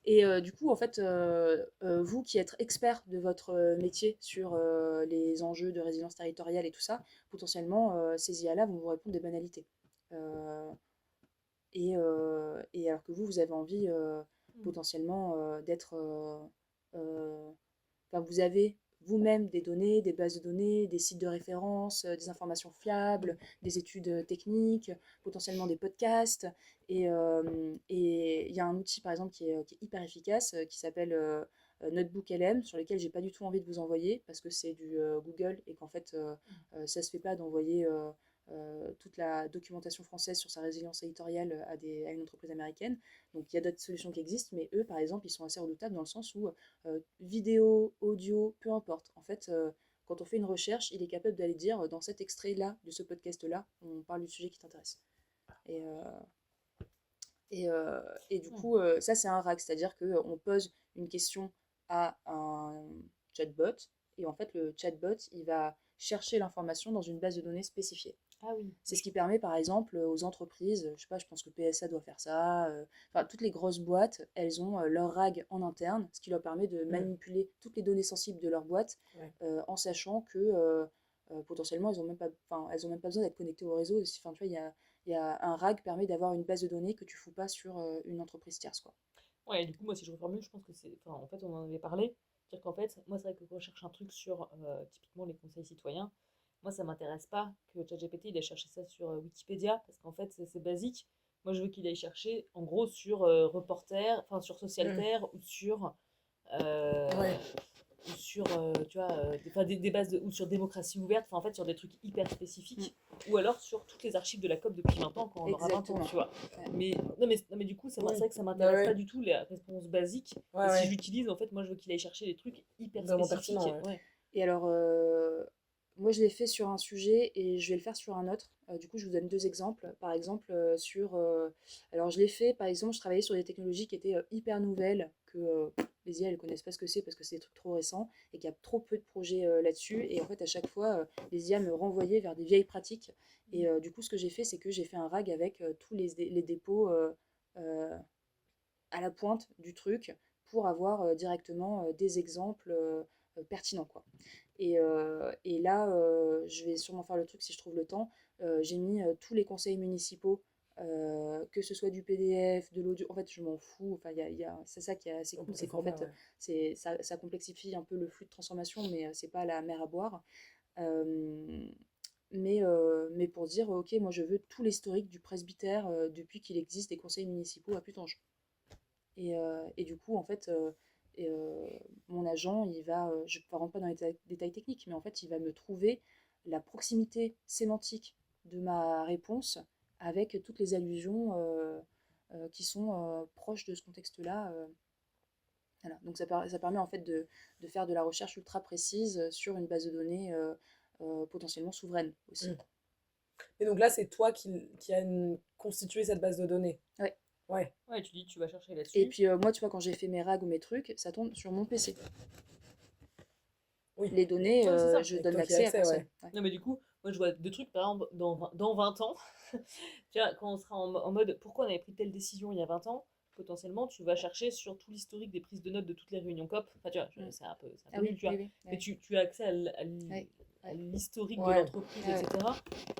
Du coup, en fait, vous qui êtes expert de votre métier sur les enjeux de résilience territoriale et tout ça, potentiellement, ces IA-là vont vous répondre des banalités. Et alors que vous avez envie potentiellement d'être... Enfin, vous avez vous-même des données, des bases de données, des sites de référence, des informations fiables, des études techniques, potentiellement des podcasts. Et il y a un outil, par exemple, qui est hyper efficace, qui s'appelle Notebook LM, sur lequel j'ai pas du tout envie de vous envoyer, parce que c'est du Google, et qu'en fait, ça se fait pas d'envoyer... toute la documentation française sur sa résilience éditoriale à une entreprise américaine. Donc il y a d'autres solutions qui existent, mais eux, par exemple, ils sont assez redoutables dans le sens où vidéo, audio, peu importe. En fait, quand on fait une recherche, il est capable d'aller dire, dans cet extrait-là, de ce podcast-là, on parle du sujet qui t'intéresse. Et du coup, ça, c'est un RAG, c'est-à-dire qu'on pose une question à un chatbot, et en fait, le chatbot, il va chercher l'information dans une base de données spécifiée. Ah oui. C'est ce qui permet, par exemple, aux entreprises, je sais pas, je pense que PSA doit faire ça, enfin, toutes les grosses boîtes, elles ont leur RAG en interne, ce qui leur permet de manipuler toutes les données sensibles de leur boîte, en sachant que potentiellement, elles ont même pas besoin d'être connectées au réseau. Enfin, tu vois, il y a un RAG permet d'avoir une base de données que tu fous pas sur une entreprise tierce, quoi. Ouais, et du coup, moi, si je reformule, je pense que c'est. Enfin, en fait, on en avait parlé. C'est-à-dire qu'en fait, moi, c'est vrai que quand je cherche un truc sur typiquement les conseils citoyens, moi, ça m'intéresse pas que ChatGPT il aille chercher ça sur Wikipédia, parce qu'en fait, c'est basique. Moi, je veux qu'il aille chercher, en gros, sur Reporter, enfin, sur Socialterre ou sur. Ou sur tu vois des bases ou sur démocratie ouverte, enfin en fait sur des trucs hyper spécifiques, ou alors sur toutes les archives de la COP depuis 20 ans quand on aura 20 ans, tu vois. Mais non mais du coup c'est vrai que ça m'intéresse pas du tout les réponses basiques, et si je l'utilise en fait moi je veux qu'il aille chercher des trucs hyper vraiment spécifiques. Et alors moi je l'ai fait sur un sujet et je vais le faire sur un autre. Du coup je vous donne deux exemples. Par exemple alors je l'ai fait, par exemple je travaillais sur des technologies qui étaient hyper nouvelles, que les IA elles connaissent pas ce que c'est parce que c'est des trucs trop récents et qu'il y a trop peu de projets là-dessus, et en fait à chaque fois les IA me renvoyaient vers des vieilles pratiques, et du coup ce que j'ai fait c'est que j'ai fait un RAG avec tous les dépôts à la pointe du truc pour avoir directement des exemples pertinents, quoi. Et là, je vais sûrement faire le truc si je trouve le temps. J'ai mis tous les conseils municipaux, que ce soit du PDF, de l'audio. En fait, je m'en fous. Enfin, c'est ça qui est assez cool, c'est qu'en fait, ça complexifie un peu le flux de transformation, mais c'est pas la mer à boire. Mais pour dire, ok, moi je veux tout l'historique du presbytère depuis qu'il existe des conseils municipaux à Putange. Et du coup, en fait, mon agent, je ne rentre pas dans les détails techniques, mais en fait, il va me trouver la proximité sémantique de ma réponse avec toutes les allusions qui sont proches de ce contexte-là. Voilà. Donc ça permet en fait de faire de la recherche ultra précise sur une base de données potentiellement souveraine aussi. Et donc là, c'est toi qui a constitué cette base de données. Ouais. Ouais, tu dis tu vas chercher là-dessus. Et puis moi, tu vois, quand j'ai fait mes RAG ou mes trucs, ça tombe sur mon PC. Oui. Les données, je donne l'accès à personne. Ouais. Non mais du coup, moi je vois deux trucs, par exemple, dans 20 ans, tu vois, quand on sera en mode pourquoi on avait pris telle décision il y a 20 ans, potentiellement tu vas chercher sur tout l'historique des prises de notes de toutes les réunions COP. Enfin tu vois, c'est un peu nul, tu vois. Mais tu as accès à l'historique de l'entreprise, etc.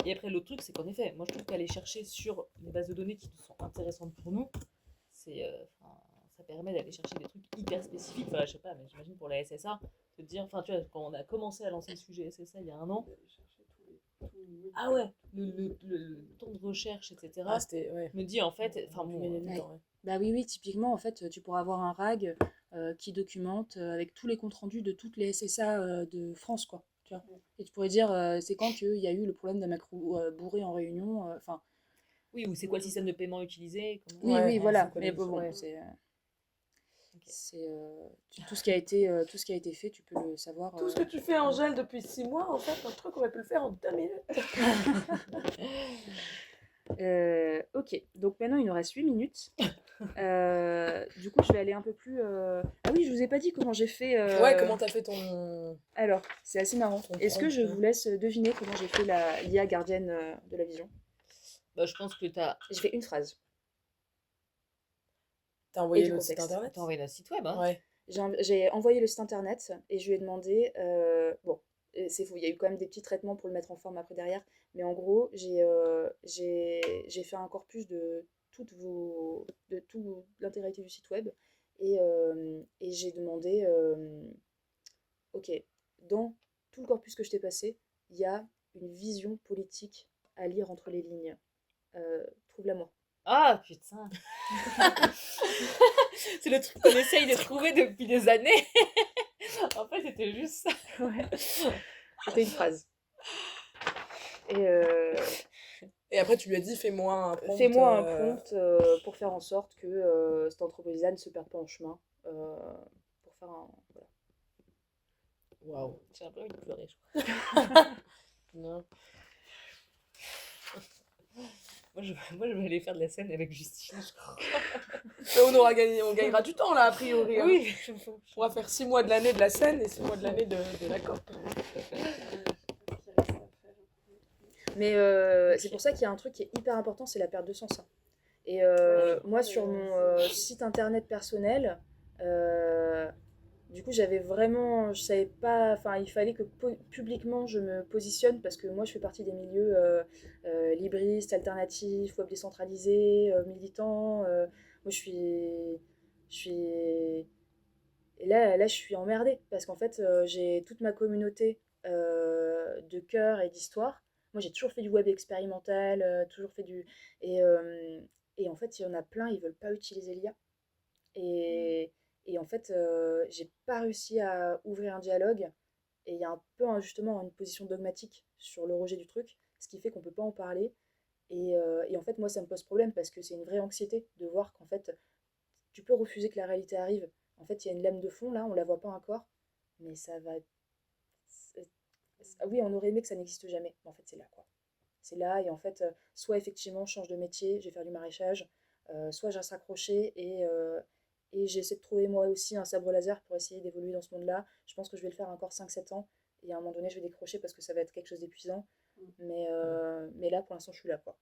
Et après l'autre truc, c'est qu'en effet, moi je trouve qu'aller chercher sur les bases de données qui sont intéressantes pour nous, ça permet d'aller chercher des trucs hyper spécifiques. Enfin je sais pas, mais j'imagine pour la SSA, de dire, enfin tu vois, quand on a commencé à lancer le sujet SSA il y a 1 an, ah ouais, le temps de recherche, etc. Me dit en fait, enfin bon, bah oui, typiquement en fait, tu pourras avoir un RAG qui documente avec tous les comptes rendus de toutes les SSA de France, quoi. Tu vois. Et tu pourrais dire c'est quand qu'il y a eu le problème d'un macro bourré en réunion, enfin. Oui, ou c'est quoi le système de paiement utilisé, Oui, voilà. Mais bon, c'est. C'est tout ce qui a été fait, tu peux le savoir. Tout ce que tu fais, Angèle, depuis 6 mois, en fait, un truc, on aurait pu le faire en 2 minutes. Ok, donc maintenant il nous reste 8 minutes. Du coup, je vais aller un peu plus. Ah oui, je vous ai pas dit comment j'ai fait. Ouais, comment t'as fait ton... Alors, c'est assez marrant. Ton Est-ce que prompt, je vous laisse deviner comment j'ai fait l'IA gardienne de la vision? Bah, je pense que J'ai fait une phrase T'as et envoyé du le site contexte. internet? t'as envoyé un site web, hein. Ouais. J'ai envoyé le site internet et je lui ai demandé. Bon, c'est faux, il y a eu quand même des petits traitements pour le mettre en forme après derrière, mais en gros, j'ai fait un corpus de tout l'intégralité du site web et j'ai demandé. Ok, dans tout le corpus que je t'ai passé, il y a une vision politique à lire entre les lignes. Trouve-la moi. Ah, putain. C'est le truc qu'on essaye de trouver depuis des années. En fait, c'était juste ça. Ouais. C'était une phrase. Et après, tu lui as dit, fais-moi un prompt. Fais-moi un prompt pour faire en sorte que cette entreprise-là ne se perde pas en chemin. Pour faire un. Voilà. Waouh. J'ai un peu envie de pleurer, je crois. Non. Moi, je vais aller faire de la scène avec Justine, je crois. On gagnera du temps, là, a priori. Hein. Oui. On pourra faire 6 mois de l'année de la scène et 6 mois de l'année de la COP. Mais c'est pour ça qu'il y a un truc qui est hyper important, c'est la perte de sens. Hein. Et moi, sur mon site internet personnel, du coup, je savais pas, enfin, il fallait que publiquement je me positionne parce que moi, je fais partie des milieux libristes, alternatifs, web décentralisé, militants. Moi, je suis, et là, je suis emmerdée parce qu'en fait, j'ai toute ma communauté de cœur et d'histoire. Moi, j'ai toujours fait du web expérimental, toujours fait du. Et, euh, et en fait, il y en a plein, ils veulent pas utiliser l'IA. Et en fait, j'ai pas réussi à ouvrir un dialogue. Et il y a un peu justement une position dogmatique sur le rejet du truc, ce qui fait qu'on peut pas en parler. Et en fait, moi, ça me pose problème parce que c'est une vraie anxiété de voir qu'en fait, tu peux refuser que la réalité arrive. En fait, il y a une lame de fond là, on la voit pas encore, mais ça va. Ah oui, on aurait aimé que ça n'existe jamais, mais en fait, c'est là quoi. C'est là, et en fait, soit effectivement, je change de métier, je vais faire du maraîchage, soit je reste accrochée et j'essaie de trouver moi aussi un sabre laser pour essayer d'évoluer dans ce monde-là. Je pense que je vais le faire encore 5-7 ans, et à un moment donné, je vais décrocher parce que ça va être quelque chose d'épuisant. Mais là, pour l'instant, je suis là, quoi.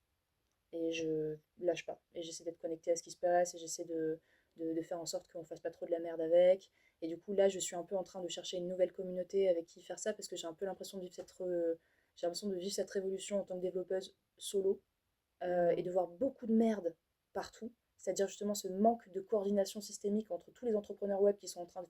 Et je lâche pas. Et j'essaie d'être connectée à ce qui se passe, et j'essaie de faire en sorte qu'on fasse pas trop de la merde avec. Et du coup, là, je suis un peu en train de chercher une nouvelle communauté avec qui faire ça, parce que j'ai un peu l'impression de vivre j'ai l'impression de vivre cette révolution en tant que développeuse solo et de voir beaucoup de merde partout. C'est-à-dire justement ce manque de coordination systémique entre tous les entrepreneurs web qui sont en train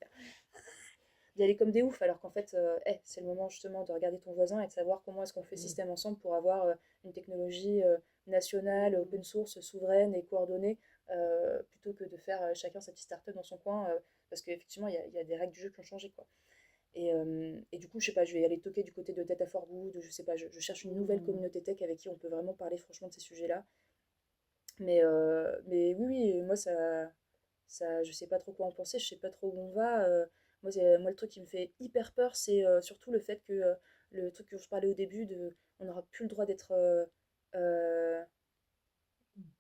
d'y aller comme des oufs, alors qu'en fait, c'est le moment justement de regarder ton voisin et de savoir comment est-ce qu'on fait système ensemble pour avoir une technologie nationale, open source, souveraine et coordonnée, plutôt que de faire chacun sa petite start-up dans son coin, parce qu'effectivement, il y a des règles du jeu qui ont changé, quoi. Et du coup, je sais pas, je vais aller toquer du côté de Data for Good, je sais pas, je cherche une nouvelle communauté tech avec qui on peut vraiment parler franchement de ces sujets-là. Mais oui, oui, moi, je sais pas trop quoi en penser, je sais pas trop où on va. Moi, le truc qui me fait hyper peur, c'est surtout le fait que le truc que je parlais au début, on n'aura plus le droit d'être euh,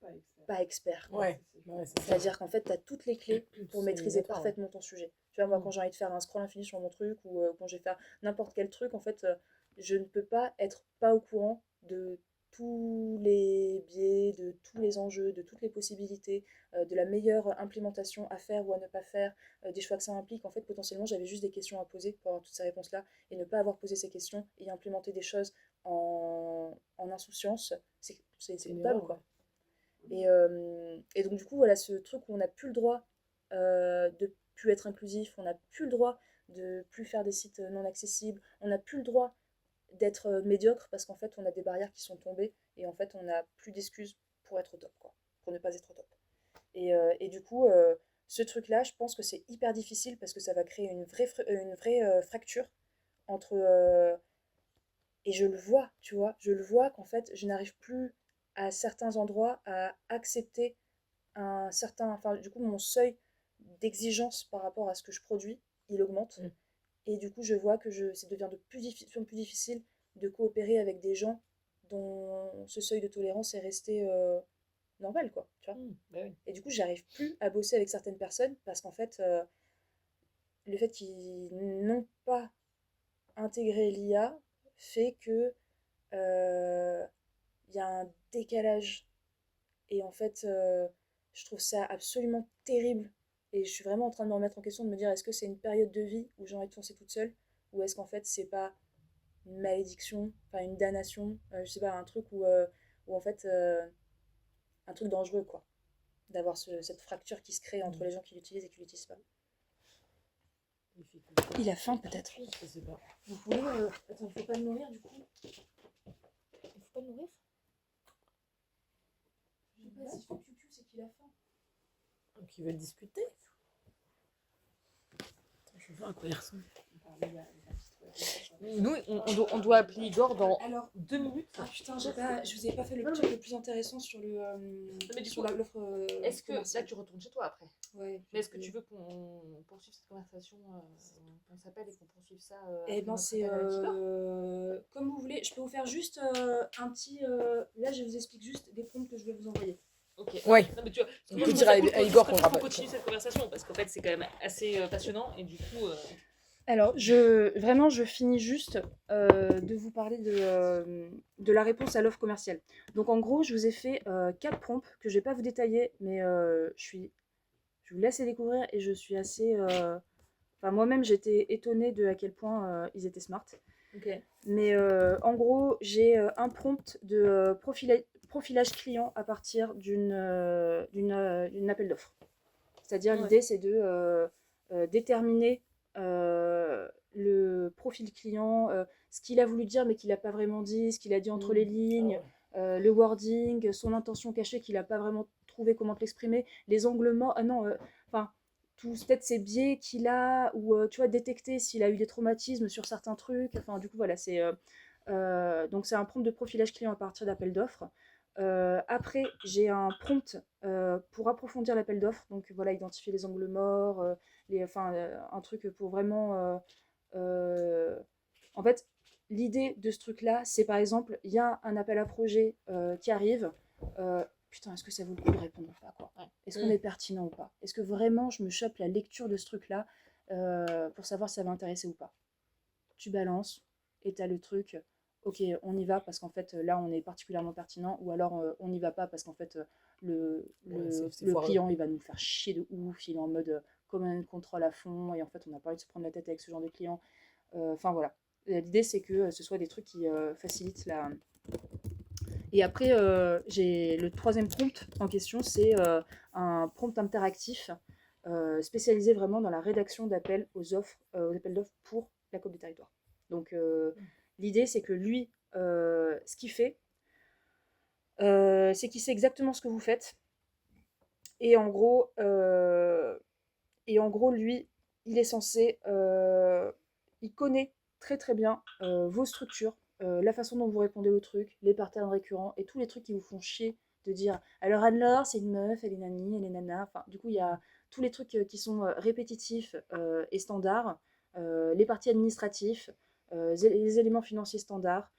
Pas expert. pas expert. Ouais, ouais, c'est ça. C'est-à-dire qu'en fait, tu as toutes les clés pour C'est maîtriser d'accord, parfaitement ton sujet. Tu vois, moi, quand j'ai envie de faire un scroll infini sur mon truc ou quand je vais faire n'importe quel truc, en fait, je ne peux pas être pas au courant de tous les biais, de tous les enjeux, de toutes les possibilités, de la meilleure implémentation à faire ou à ne pas faire, des choix que ça implique. En fait, potentiellement, j'avais juste des questions à poser pour avoir toutes ces réponses-là et ne pas avoir posé ces questions et implémenter des choses en insouciance, c'est une coupable, erreur, quoi. Et donc, du coup, voilà, ce truc où on n'a plus le droit de plus être inclusif, on n'a plus le droit de plus faire des sites non accessibles, on n'a plus le droit d'être médiocre parce qu'en fait, on a des barrières qui sont tombées et en fait, on n'a plus d'excuses pour être au top, quoi, pour ne pas être au top. Et du coup, ce truc-là, je pense que c'est hyper difficile parce que ça va créer une vraie fracture entre et je le vois, tu vois, je le vois qu'en fait, je n'arrive plus à certains endroits à accepter un certain, enfin, du coup, mon seuil d'exigence par rapport à ce que je produis, il augmente. Et du coup, je vois que ça devient de plus en plus difficile de coopérer avec des gens dont ce seuil de tolérance est resté normal, quoi, tu vois. Bah oui. Et du coup, j'arrive plus à bosser avec certaines personnes parce qu'en fait, le fait qu'ils n'ont pas intégré l'IA fait que il y a un décalage. Et en fait, je trouve ça absolument terrible. Et je suis vraiment en train de me remettre en question, de me dire est-ce que c'est une période de vie où j'ai envie de foncer toute seule, ou est-ce qu'en fait c'est pas une malédiction, enfin une damnation, je sais pas, un truc où en fait, un truc dangereux quoi, d'avoir cette fracture qui se crée entre les gens qui l'utilisent et qui l'utilisent pas. Il a faim peut-être. Je sais pas. Vous voulez attends, il faut pas le nourrir du coup. Il faut pas le nourrir. Je sais pas, si je fais cucu, c'est qu'il a faim. Donc ils veulent discuter. Attends, je vais voir à quoi il ressemble. Nous, on doit appeler Igor dans Alors, 2 minutes. ah putain, je vous ai pas fait le truc le plus intéressant sur le mais du sur coup, l'offre. Est-ce que là commerciale. tu retournes chez toi après? Ouais. Mais est-ce que tu veux qu'on poursuive cette conversation, qu'on s'appelle et qu'on poursuive ça Eh ben notre c'est appel avec Igor comme vous voulez. Je peux vous faire juste un petit. Là, je vous explique juste des prompts que je vais vous envoyer. Ok. Ouais. Non, mais tu vois, On moi, peut je dire trouve ça à cool Igor qu'on qu'on rappelle. continue cette conversation parce qu'en fait c'est quand même assez passionnant et du coup. Alors, vraiment, je finis juste de vous parler de la réponse à l'offre commerciale. Donc, en gros, je vous ai fait 4 prompts que je vais pas vous détailler, mais je vous laisse les découvrir et je suis assez. Enfin, moi-même, j'étais étonnée de à quel point ils étaient smart. Ok. Mais en gros, j'ai un prompt de profilage client à partir d'une appel d'offres. C'est-à-dire, l'idée, c'est de déterminer le profil client, ce qu'il a voulu dire mais qu'il n'a pas vraiment dit, ce qu'il a dit entre les lignes, le wording, son intention cachée qu'il n'a pas vraiment trouvé comment te l'exprimer, les angles morts, enfin, peut-être ses biais qu'il a, ou tu vois, détecter s'il a eu des traumatismes sur certains trucs, enfin, du coup, voilà, donc c'est un prompt de profilage client à partir d'appel d'offres. Après, j'ai un prompt pour approfondir l'appel d'offres, donc voilà, identifier les angles morts, un truc pour vraiment. En fait, l'idée de ce truc-là, c'est par exemple, il y a un appel à projet qui arrive. Putain, est-ce que ça vaut le coup de répondre ou pas quoi. Est-ce qu'on est pertinent ou pas? Est-ce que vraiment je me chope la lecture de ce truc-là pour savoir si ça va intéresser ou pas? Tu balances et tu as le truc. Ok, on y va parce qu'en fait là on est particulièrement pertinent, ou alors on n'y va pas parce qu'en fait le client il va nous faire chier de ouf, il est en mode command control à fond et en fait on n'a pas envie de se prendre la tête avec ce genre de client. Enfin voilà, l'idée c'est que ce soit des trucs qui facilitent la. Et après j'ai le troisième prompt en question, c'est un prompt interactif spécialisé vraiment dans la rédaction d'appels aux appels d'offres pour la COP des territoires. Donc l'idée, c'est que lui, ce qu'il fait, c'est qu'il sait exactement ce que vous faites. Et en gros, lui, il est censé, il connaît très très bien vos structures, la façon dont vous répondez aux trucs, les patterns récurrents et tous les trucs qui vous font chier de dire alors Anne-Laure, c'est une meuf, elle est nani, elle est nana. Enfin, du coup, il y a tous les trucs qui sont répétitifs et standards, les parties administratifs, les éléments financiers standards.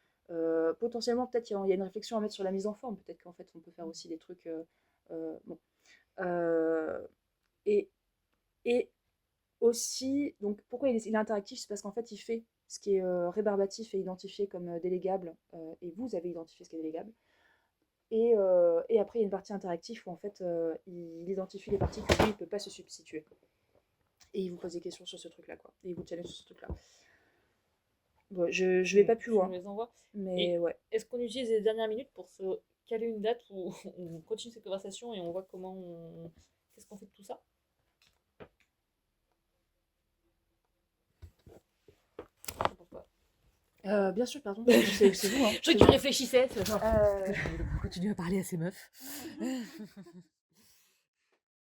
Potentiellement, peut-être qu'il y a une réflexion à mettre sur la mise en forme. Peut-être qu'en fait, on peut faire aussi des trucs. Bon. Et aussi, donc pourquoi il est interactif? C'est parce qu'en fait, il fait ce qui est rébarbatif et identifié comme délégable, et vous avez identifié ce qui est délégable. Et après, il y a une partie interactive où en fait, il identifie les parties que lui, il ne peut pas se substituer. Et il vous pose des questions sur ce truc-là, quoi. Et il vous challenge sur ce truc-là. Bon, je vais pas plus loin. Je les envoie. Mais Et ouais. est-ce qu'on utilise les dernières minutes pour se caler une date où on continue cette conversation et on voit qu'est-ce qu'on fait de tout ça? Bien sûr, pardon. C'est vous, hein. Je sais que tu réfléchissais. Euh, On continue à parler à ces meufs.